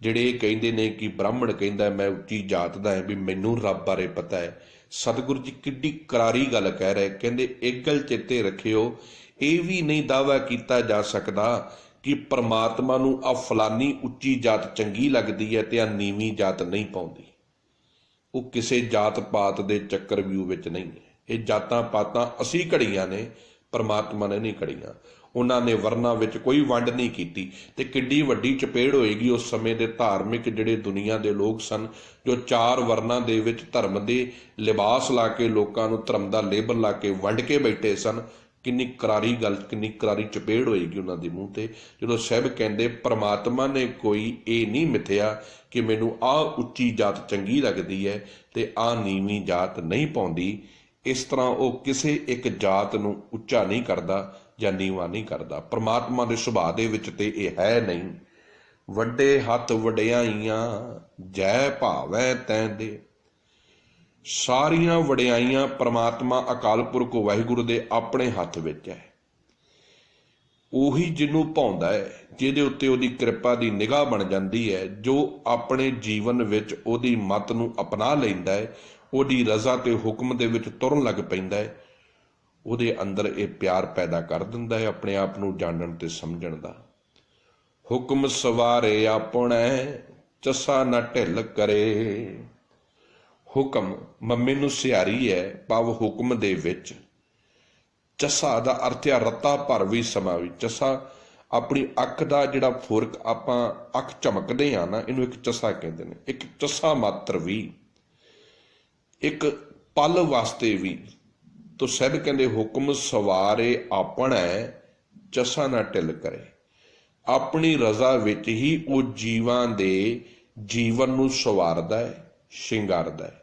ਜਿਹੜੇ ਇਹ ਕਹਿੰਦੇ ਨੇ ਕਿ ਬ੍ਰਾਹਮਣ ਕਹਿੰਦਾ ਮੈਂ ਉੱਚੀ ਜਾਤ ਦਾ ਹੈ, ਵੀ ਮੈਨੂੰ ਰੱਬ ਬਾਰੇ ਪਤਾ ਹੈ। ਸਤਿਗੁਰੂ ਜੀ ਕਿੱਡੀ ਕਰਾਰੀ ਗੱਲ ਕਹਿ ਰਹੇ। ਕਹਿੰਦੇ ਇੱਕ ਗੱਲ ਚੇਤੇ ਰੱਖਿਓ, ਇਹ ਵੀ ਨਹੀਂ ਦਾਅਵਾ ਕੀਤਾ ਜਾ ਸਕਦਾ ਕਿ ਪਰਮਾਤਮਾ ਨੂੰ ਆ ਫਲਾਨੀ ਉੱਚੀ ਜਾਤ ਚੰਗੀ ਲੱਗਦੀ ਹੈ ਤੇ ਆ ਨੀਵੀਂ ਜਾਤ ਨਹੀਂ ਪਾਉਂਦੀ। ਉਹ ਕਿਸੇ ਜਾਤ ਪਾਤ ਦੇ ਚੱਕਰ ਵਿਊ ਵਿੱਚ ਨਹੀਂ ਹੈ। ਇਹ ਜਾਤਾਂ ਪਾਤਾਂ ਅਸੀਂ ਘੜੀਆਂ ਨੇ, ਪਰਮਾਤਮਾ ਨੇ ਨਹੀਂ ਘੜੀਆਂ। ਉਹਨਾਂ ਨੇ ਵਰਨਾਂ ਵਿੱਚ ਕੋਈ ਵੰਡ ਨਹੀਂ ਕੀਤੀ। ਤੇ ਕਿੱਡੀ ਵੱਡੀ ਚਪੇੜ ਹੋਏਗੀ ਉਸ ਸਮੇਂ ਦੇ ਧਾਰਮਿਕ ਜਿਹੜੇ ਦੁਨੀਆ ਦੇ ਲੋਕ ਸਨ, ਜੋ 4 ਵਰਨਾਂ ਦੇ ਵਿੱਚ ਧਰਮ ਦੇ ਲਿਬਾਸ ਲਾ ਕੇ ਲੋਕਾਂ ਨੂੰ ਧਰਮ ਦਾ ਲੇਬਲ ਲਾ ਕੇ ਵੰਡ ਕੇ ਬੈਠੇ ਸਨ। ਕਿੰਨੀ ਕਰਾਰੀ ਗੱਲ, ਕਿੰਨੀ ਕਰਾਰੀ ਚਪੇੜ ਹੋਏਗੀ ਉਹਨਾਂ ਦੇ ਮੂੰਹ ਤੇ ਜਦੋਂ ਸਾਹਿਬ ਕਹਿੰਦੇ ਪਰਮਾਤਮਾ ਨੇ ਕੋਈ ਇਹ ਨਹੀਂ ਮਿਥਿਆ ਕਿ ਮੈਨੂੰ ਆਹ ਉੱਚੀ ਜਾਤ ਚੰਗੀ ਲੱਗਦੀ ਹੈ ਤੇ ਆਹ ਨੀਵੀਂ ਜਾਤ ਨਹੀਂ ਪਾਉਂਦੀ। ਇਸ ਤਰ੍ਹਾਂ ਉਹ ਕਿਸੇ ਇੱਕ ਜਾਤ ਨੂੰ ਉੱਚਾ ਨਹੀਂ ਕਰਦਾ ਜਾਂ ਨੀਵਾਂ ਨਹੀਂ ਕਰਦਾ। ਪਰਮਾਤਮਾ ਦੇ ਸੁਭਾਅ ਦੇ ਵਿੱਚ ਤੇ ਇਹ ਹੈ ਨਹੀਂ। ਵੱਡੇ ਹੱਥ ਵਡਿਆਈਆਂ ਜੈ ਭਾਵੈ ਤੈਂ ਦੇ। ਸਾਰੀਆਂ ਵਡਿਆਈਆਂ ਪਰਮਾਤਮਾ ਅਕਾਲ ਪੁਰਖ ਵਾਹਿਗੁਰੂ ਦੇ ਆਪਣੇ ਹੱਥ ਵਿੱਚ ਹੈ। ਉਹੀ ਜਿਹਨੂੰ ਭਾਉਂਦਾ ਹੈ, ਜਿਹਦੇ ਉੱਤੇ ਉਹਦੀ ਕਿਰਪਾ ਦੀ ਨਿਗਾਹ ਬਣ ਜਾਂਦੀ ਹੈ, ਜੋ ਆਪਣੇ ਜੀਵਨ ਵਿੱਚ ਉਹਦੀ ਮੱਤ ਨੂੰ ਅਪਣਾ ਲੈਂਦਾ ਹੈ, ਉਹਦੀ ਰਜ਼ਾ ਤੇ ਹੁਕਮ ਦੇ ਵਿੱਚ ਤੁਰਨ ਲੱਗ ਪੈਂਦਾ ਹੈ, ਉਹਦੇ ਅੰਦਰ ਇਹ ਪਿਆਰ ਪੈਦਾ ਕਰ ਦਿੰਦਾ ਹੈ ਆਪਣੇ ਆਪ ਨੂੰ ਜਾਣਨ ਤੇ ਸਮਝਣ ਦਾ। ਹੁਕਮ ਸਵਾਰੇ ਆਪਣੈ ਚਸਾ ਨਾ ਢਿੱਲ ਕਰੇ। ਹੁਕਮ ਮੰਮੇ ਨੂੰ ਸਿਹਾਰੀ ਹੈ, ਭਾਵ ਹੁਕਮ ਦੇ ਵਿੱਚ। ਚਸਾ ਦਾ ਅਰਥ ਆ ਰੱਤਾ ਭਰ ਵੀ ਸਮਾਂ ਵੀ। ਚਸਾ ਆਪਣੀ ਅੱਖ ਦਾ ਜਿਹੜਾ ਫੁਰਕ, ਆਪਾਂ ਅੱਖ ਝਮਕਦੇ ਆ ਨਾ, ਇਹਨੂੰ ਇੱਕ ਚਸਾ ਕਹਿੰਦੇ ਨੇ। ਇੱਕ ਚਸਾ ਮਾਤਰ ਵੀ, ਇੱਕ ਪਲ ਵਾਸਤੇ ਵੀ। ਤੋ ਸਾਹਿਬ ਕਹਿੰਦੇ ਹੁਕਮ ਸਵਾਰੇ ਆਪਣਾ, ਚਸਾ ਨਾ ਢਿੱਲ ਕਰੇ। ਆਪਣੀ ਰਜ਼ਾ ਵਿੱਚ ਹੀ ਉਹ ਜੀਵਾਂ ਦੇ ਜੀਵਨ ਨੂੰ ਸਵਾਰਦਾ ਹੈ, ਸ਼ਿੰਗਾਰਦਾ ਹੈ।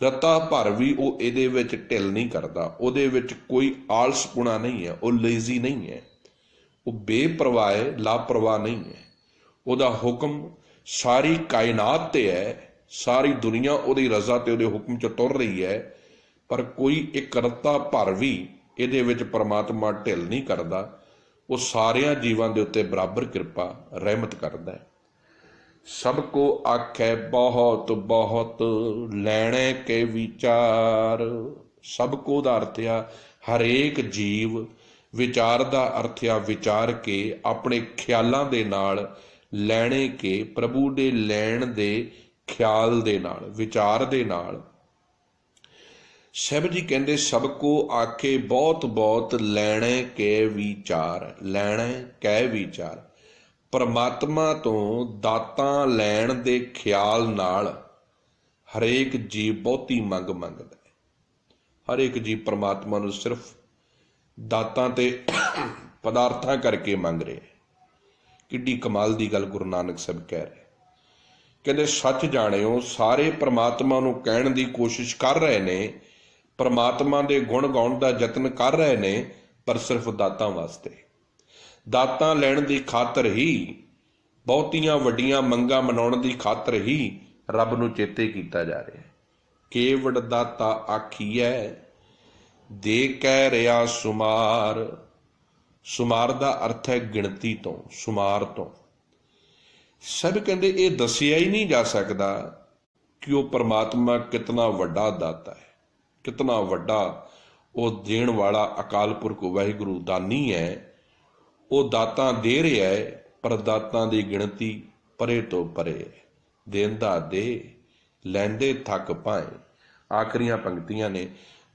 ਰੱਤਾ ਭਰ ਵੀ ਉਹ ਇਹਦੇ ਵਿੱਚ ਢਿੱਲ ਨਹੀਂ ਕਰਦਾ, ਉਹਦੇ ਵਿੱਚ ਕੋਈ ਆਲਸਪੁਣਾ ਨਹੀਂ ਹੈ, ਉਹ ਲੇਜ਼ੀ ਨਹੀਂ ਹੈ, ਉਹ ਬੇਪਰਵਾਹ ਹੈ, ਲਾਪਰਵਾਹ ਨਹੀਂ ਹੈ। ਉਹਦਾ ਹੁਕਮ ਸਾਰੀ ਕਾਇਨਾਤ ਤੇ ਹੈ, ਸਾਰੀ ਦੁਨੀਆ ਉਹਦੀ ਰਜ਼ਾ ਤੇ ਉਹਦੇ ਹੁਕਮ 'ਚ ਤੁਰ ਰਹੀ ਹੈ, ਪਰ ਕੋਈ ਇੱਕ ਰੱਤਾ ਭਰ ਵੀ ਇਹਦੇ ਵਿੱਚ ਪਰਮਾਤਮਾ ਢਿੱਲ ਨਹੀਂ ਕਰਦਾ। ਉਹ ਸਾਰਿਆਂ ਜੀਵਾਂ ਦੇ ਉੱਤੇ ਬਰਾਬਰ ਕਿਰਪਾ ਰਹਿਮਤ ਕਰਦਾ ਹੈ। ਸਭ ਕੋ ਆਖੈ ਬਹੁਤ ਬਹੁਤ, ਲੈਣੇ ਕੇ ਵਿਚਾਰ। ਸਭ ਕੋ ਦਾ ਅਰਥ ਆ ਹਰੇਕ ਜੀਵ, ਵਿਚਾਰ ਦਾ ਅਰਥ ਆ ਵਿਚਾਰ ਕੇ, ਆਪਣੇ ਖਿਆਲਾਂ ਦੇ ਨਾਲ, ਲੈਣੇ ਕੇ ਪ੍ਰਭੂ ਦੇ ਲੈਣ ਦੇ ਖਿਆਲ ਦੇ ਨਾਲ, ਵਿਚਾਰ ਦੇ ਨਾਲ। ਸਾਹਿਬ ਜੀ ਕਹਿੰਦੇ ਸਭ ਕੋ ਆਖੇ ਬਹੁਤ ਬਹੁਤ, ਲੈਣੇ ਕੇ ਵਿਚਾਰ। ਲੈਣੇ ਕੈ ਵਿਚਾਰ, ਪਰਮਾਤਮਾ ਤੋਂ ਦਾਤਾਂ ਲੈਣ ਦੇ ਖਿਆਲ ਨਾਲ ਹਰੇਕ ਜੀਵ ਬਹੁਤੀ ਮੰਗ ਮੰਗਦਾ ਹੈ। ਹਰੇਕ ਜੀਵ ਪਰਮਾਤਮਾ ਨੂੰ ਸਿਰਫ ਦਾਤਾਂ ਤੇ ਪਦਾਰਥਾਂ ਕਰਕੇ ਮੰਗ ਰਿਹਾ। ਕਿੱਡੀ ਕਮਾਲ ਦੀ ਗੱਲ ਗੁਰੂ ਨਾਨਕ ਸਾਹਿਬ ਕਹਿ ਰਹੇ। ਕਹਿੰਦੇ ਸੱਚ ਜਾਣਿਓ, ਸਾਰੇ ਪਰਮਾਤਮਾ ਨੂੰ ਕਹਿਣ ਦੀ ਕੋਸ਼ਿਸ਼ ਕਰ ਰਹੇ ਨੇ, ਪਰਮਾਤਮਾ ਦੇ ਗੁਣ ਗਾਉਣ ਦਾ ਯਤਨ ਕਰ ਰਹੇ ਨੇ, ਪਰ ਸਿਰਫ ਦਾਤਾਂ ਵਾਸਤੇ। ਦਾਤਾਂ ਲੈਣ ਦੀ ਖਾਤਰ ਹੀ, ਬਹੁਤੀਆਂ ਵੱਡੀਆਂ ਮੰਗਾਂ ਮਨਾਉਣ ਦੀ ਖਾਤਰ ਹੀ ਰੱਬ ਨੂੰ ਚੇਤੇ ਕੀਤਾ ਜਾ ਰਿਹਾ। ਕੇਵੜ ਦਾਤਾ ਆਖੀਐ, ਦੇ ਕਹਿ ਰਿਹਾ ਸੁਮਾਰ। ਸੁਮਾਰ ਦਾ ਅਰਥ ਹੈ ਗਿਣਤੀ ਤੋਂ, ਸੁਮਾਰ ਤੋਂ। ਸਭ ਕਹਿੰਦੇ ਇਹ ਦੱਸਿਆ ਹੀ ਨਹੀਂ ਜਾ ਸਕਦਾ ਕਿ ਉਹ ਪਰਮਾਤਮਾ ਕਿਤਨਾ ਵੱਡਾ ਦਾਤਾ ਹੈ, ਕਿਤਨਾ ਵੱਡਾ ਉਹ ਦੇਣ ਵਾਲਾ ਅਕਾਲ ਪੁਰਖ ਵਾਹਿਗੁਰੂ ਦਾਨੀ ਹੈ। ਉਹ ਦਾਤਾਂ ਦੇ ਰਿਹਾ ਹੈ, ਪਰ ਦਾਤਾਂ ਦੀ ਗਿਣਤੀ ਪਰੇ ਤੋਂ ਪਰੇ। ਦੇਂਦਾ ਦੇ, ਲੈਂਦੇ ਥੱਕ ਪਾਏ। ਆਖਰੀਆਂ ਪੰਕਤੀਆਂ ਨੇ,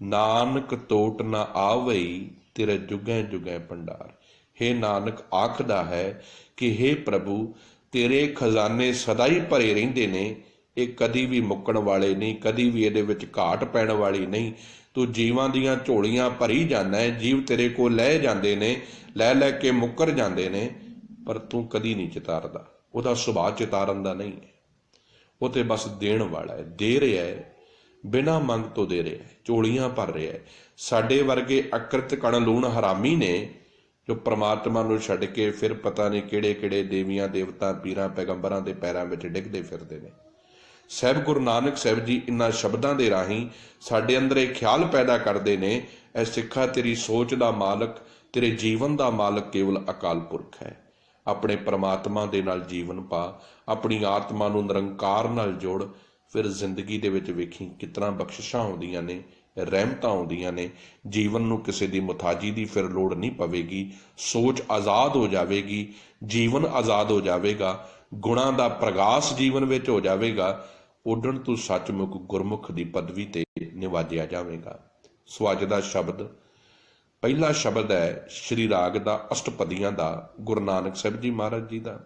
ਨਾਨਕ ਟੋਟ ਨਾ ਆਵਈ, ਤੇਰੇ ਜੁਗੈ ਜੁਗੈ ਭੰਡਾਰ। ਹੇ ਨਾਨਕ ਆਖਦਾ ਹੈ ਕਿ ਹੇ ਪ੍ਰਭੂ, ਤੇਰੇ ਖਜ਼ਾਨੇ ਸਦਾ ਹੀ ਭਰੇ ਰਹਿੰਦੇ ਨੇ, ਇਹ ਕਦੀ ਵੀ ਮੁੱਕਣ ਵਾਲੇ ਨਹੀਂ, ਕਦੀ ਵੀ ਇਹਦੇ ਵਿੱਚ ਘਾਟ ਪੈਣ ਵਾਲੀ ਨਹੀਂ। ਤੂੰ ਜੀਵਾਂ ਦੀਆਂ ਝੋਲੀਆਂ ਭਰੀ ਜਾਂਦਾ ਹੈ, ਜੀਵ ਤੇਰੇ ਕੋਲ ਲੈ ਜਾਂਦੇ ਨੇ, ਲੈ ਲੈ ਕੇ ਮੁੱਕਰ ਜਾਂਦੇ ਨੇ, ਪਰ ਤੂੰ ਕਦੀ ਨਹੀਂ ਚਿਤਾਰਦਾ। ਉਹਦਾ ਸੁਭਾਅ ਚਿਤਾਰਨ ਦਾ ਨਹੀਂ ਹੈ, ਉਹ ਤੇ ਬਸ ਦੇਣ ਵਾਲਾ ਹੈ, ਦੇ ਰਿਹਾ ਹੈ, ਬਿਨਾਂ ਮੰਗ ਤੋਂ ਦੇ ਰਿਹਾ ਹੈ, ਝੋਲੀਆਂ ਭਰ ਰਿਹਾ ਹੈ। ਸਾਡੇ ਵਰਗੇ ਅਕ੍ਰਿਤ ਕਣ ਲੂਣ ਹਰਾਮੀ ਨੇ, ਜੋ ਪ੍ਰਮਾਤਮਾ ਨੂੰ ਛੱਡ ਕੇ ਫਿਰ ਪਤਾ ਨਹੀਂ ਕਿਹੜੇ ਕਿਹੜੇ ਦੇਵੀਆਂ ਦੇਵਤਾ, ਪੀਰਾਂ ਪੈਗੰਬਰਾਂ ਦੇ ਪੈਰਾਂ ਵਿੱਚ ਡਿੱਗਦੇ ਫਿਰਦੇ ਨੇ। ਸਾਹਿਬ ਗੁਰੂ ਨਾਨਕ ਸਾਹਿਬ ਜੀ ਇਨ੍ਹਾਂ ਸ਼ਬਦਾਂ ਦੇ ਰਾਹੀਂ ਸਾਡੇ ਅੰਦਰ ਇਹ ਖਿਆਲ ਪੈਦਾ ਕਰਦੇ ਨੇ, ਐ ਸਿੱਖਾ ਤੇਰੀ ਸੋਚ ਦਾ ਮਾਲਕ, ਤੇਰੇ ਜੀਵਨ ਦਾ ਮਾਲਕ ਕੇਵਲ ਅਕਾਲ ਪੁਰਖ ਹੈ। ਆਪਣੇ ਪਰਮਾਤਮਾ ਦੇ ਨਾਲ ਜੀਵਨ ਪਾ, ਆਪਣੀ ਆਤਮਾ ਨੂੰ ਨਿਰੰਕਾਰ ਨਾਲ ਜੋੜ, ਫਿਰ ਜ਼ਿੰਦਗੀ ਦੇ ਵਿੱਚ ਵੇਖੀ ਕਿਤਨਾ ਬਖਸ਼ਿਸ਼ਾਂ ਆਉਂਦੀਆਂ ਨੇ, ਰਹਿਮਤਾਂ ਆਉਂਦੀਆਂ ਨੇ। ਜੀਵਨ ਨੂੰ ਕਿਸੇ ਦੀ ਮੁਤਾਜੀ ਦੀ ਫਿਰ ਲੋੜ ਨਹੀਂ ਪਵੇਗੀ। ਸੋਚ ਆਜ਼ਾਦ ਹੋ ਜਾਵੇਗੀ, ਜੀਵਨ ਆਜ਼ਾਦ ਹੋ ਜਾਵੇਗਾ, ਗੁਣਾਂ ਦਾ ਪ੍ਰਗਾਸ ਜੀਵਨ ਵਿੱਚ ਹੋ ਜਾਵੇਗਾ। ਉੱਡਣ ਤੂੰ ਸੱਚਮੁੱਖ ਗੁਰਮੁਖ ਦੀ ਪਦਵੀ ਤੇ ਨਿਵਾਜਿਆ ਜਾਵੇਗਾ। ਸੋ ਅੱਜ ਦਾ ਸ਼ਬਦ, ਪਹਿਲਾ ਸ਼ਬਦ ਹੈ ਸ਼੍ਰੀ ਰਾਗ ਦਾ ਅਸ਼ਟਪਦੀਆਂ ਦਾ, ਗੁਰੂ ਨਾਨਕ ਸਾਹਿਬ ਜੀ ਮਹਾਰਾਜ ਜੀ ਦਾ,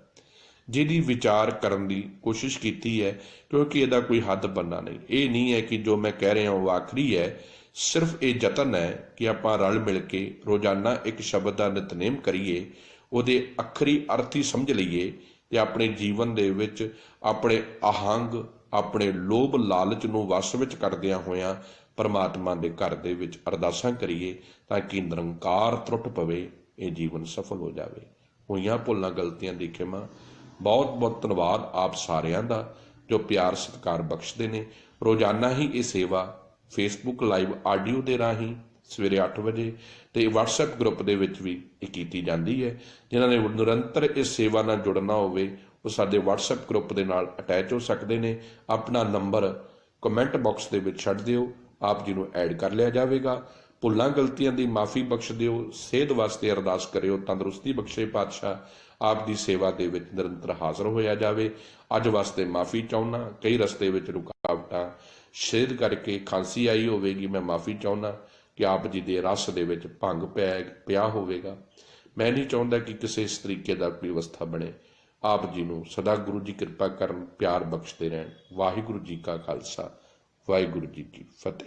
ਜਿਹਦੀ ਵਿਚਾਰ ਕਰਨ ਦੀ ਕੋਸ਼ਿਸ਼ ਕੀਤੀ ਹੈ, ਕਿਉਂਕਿ ਇਹਦਾ ਕੋਈ ਹੱਦ ਬੰਨਾ ਨਹੀਂ। ਇਹ ਨਹੀਂ ਹੈ ਕਿ ਜੋ ਮੈਂ ਕਹਿ ਰਿਹਾ ਉਹ ਆਖਰੀ ਹੈ, ਸਿਰਫ ਇਹ ਯਤਨ ਹੈ ਕਿ ਆਪਾਂ ਰਲ ਮਿਲ ਕੇ ਰੋਜ਼ਾਨਾ ਇੱਕ ਸ਼ਬਦ ਦਾ ਨਿਤਨੇਮ ਕਰੀਏ, ਉਹਦੇ ਅੱਖਰੀ ਅਰਥ ਹੀ ਸਮਝ ਲਈਏ, ਤੇ ਆਪਣੇ ਜੀਵਨ ਦੇ ਵਿੱਚ ਆਪਣੇ ਅਹੰਗ, ਆਪਣੇ ਲੋਭ ਲਾਲਚ ਨੂੰ ਵਸ ਵਿੱਚ ਕਰਦਿਆਂ ਹੋਇਆਂ ਪਰਮਾਤਮਾ ਦੇ ਘਰ ਦੇ ਵਿੱਚ ਅਰਦਾਸਾਂ ਕਰੀਏ, ਤਾਂ ਕਿ ਨਿਰੰਕਾਰ ਟੁੱਟ ਪਵੇ, ਇਹ ਜੀਵਨ ਸਫਲ ਹੋ ਜਾਵੇ। ਹੋਈਆਂ ਭੁੱਲਾਂ ਗਲਤੀਆਂ ਦੀ ਖਿਮਾ। ਬਹੁਤ ਬਹੁਤ ਧੰਨਵਾਦ ਆਪ ਸਾਰਿਆਂ ਦਾ ਜੋ ਪਿਆਰ ਸਤਿਕਾਰ ਬਖਸ਼ਦੇ ਨੇ। ਰੋਜ਼ਾਨਾ ਹੀ ਇਹ ਸੇਵਾ ਫੇਸਬੁੱਕ ਲਾਈਵ ਆਡੀਓ ਦੇ ਰਾਹੀਂ ਸਵੇਰੇ 8 ਵਜੇ ਤੇ WhatsApp ਗਰੁੱਪ ਦੇ ਵਿੱਚ ਵੀ ਇਹ ਕੀਤੀ ਜਾਂਦੀ ਹੈ। ਜਿਨ੍ਹਾਂ ਨੇ ਨਿਰੰਤਰ ਇਸ ਸੇਵਾ ਨਾਲ ਜੁੜਨਾ ਹੋਵੇ, ਉਹ ਸਾਡੇ WhatsApp ਗਰੁੱਪ ਦੇ ਨਾਲ ਅਟੈਚ ਹੋ ਸਕਦੇ ਨੇ। ਆਪਣਾ ਨੰਬਰ ਕਮੈਂਟ ਬਾਕਸ ਦੇ ਵਿੱਚ ਛੱਡ ਦਿਓ, ਆਪ ਜੀ ਨੂੰ ਐਡ ਕਰ ਲਿਆ ਜਾਵੇਗਾ। ਭੁੱਲਾਂ ਗਲਤੀਆਂ ਦੀ ਮਾਫੀ ਬਖਸ਼ ਦਿਓ। ਸਿਹਤ ਵਾਸਤੇ ਅਰਦਾਸ ਕਰਿਓ, ਤੰਦਰੁਸਤੀ ਬਖਸ਼ੇ ਪਾਤਸ਼ਾਹ, ਆਪ ਦੀ ਸੇਵਾ ਦੇ ਵਿੱਚ ਨਿਰੰਤਰ ਹਾਜ਼ਰ ਹੋਇਆ ਜਾਵੇ। ਅੱਜ ਵਾਸਤੇ ਮਾਫੀ ਚਾਹੁੰਦਾ, ਕਈ ਰਸਤੇ ਵਿੱਚ ਰੁਕਾਵਟਾਂ ਸ਼ੇਅਰ ਕਰਕੇ ਖਾਂਸੀ ਆਈ ਹੋਵੇਗੀ, ਮੈਂ ਮਾਫੀ ਚਾਹੁੰਦਾ ਕਿ ਆਪ ਜੀ ਦੇ ਰਸ ਦੇ ਵਿੱਚ ਭੰਗ ਪਿਆ ਹੋਵੇਗਾ। ਮੈਂ ਨਹੀਂ ਚਾਹੁੰਦਾ ਕਿ ਕਿਸੇ ਇਸ ਤਰੀਕੇ ਦਾ ਕੋਈ ਅਵਸਥਾ ਬਣੇ। ਆਪ ਜੀ ਨੂੰ ਸਦਾ ਗੁਰੂ ਜੀ ਕਿਰਪਾ ਕਰਨ, ਪਿਆਰ ਬਖਸ਼ਦੇ ਰਹਿਣ। ਵਾਹਿਗੁਰੂ ਜੀ ਕਾ ਖਾਲਸਾ, ਵਾਹਿਗੁਰੂ ਜੀ ਕੀ ਫਤਿਹ।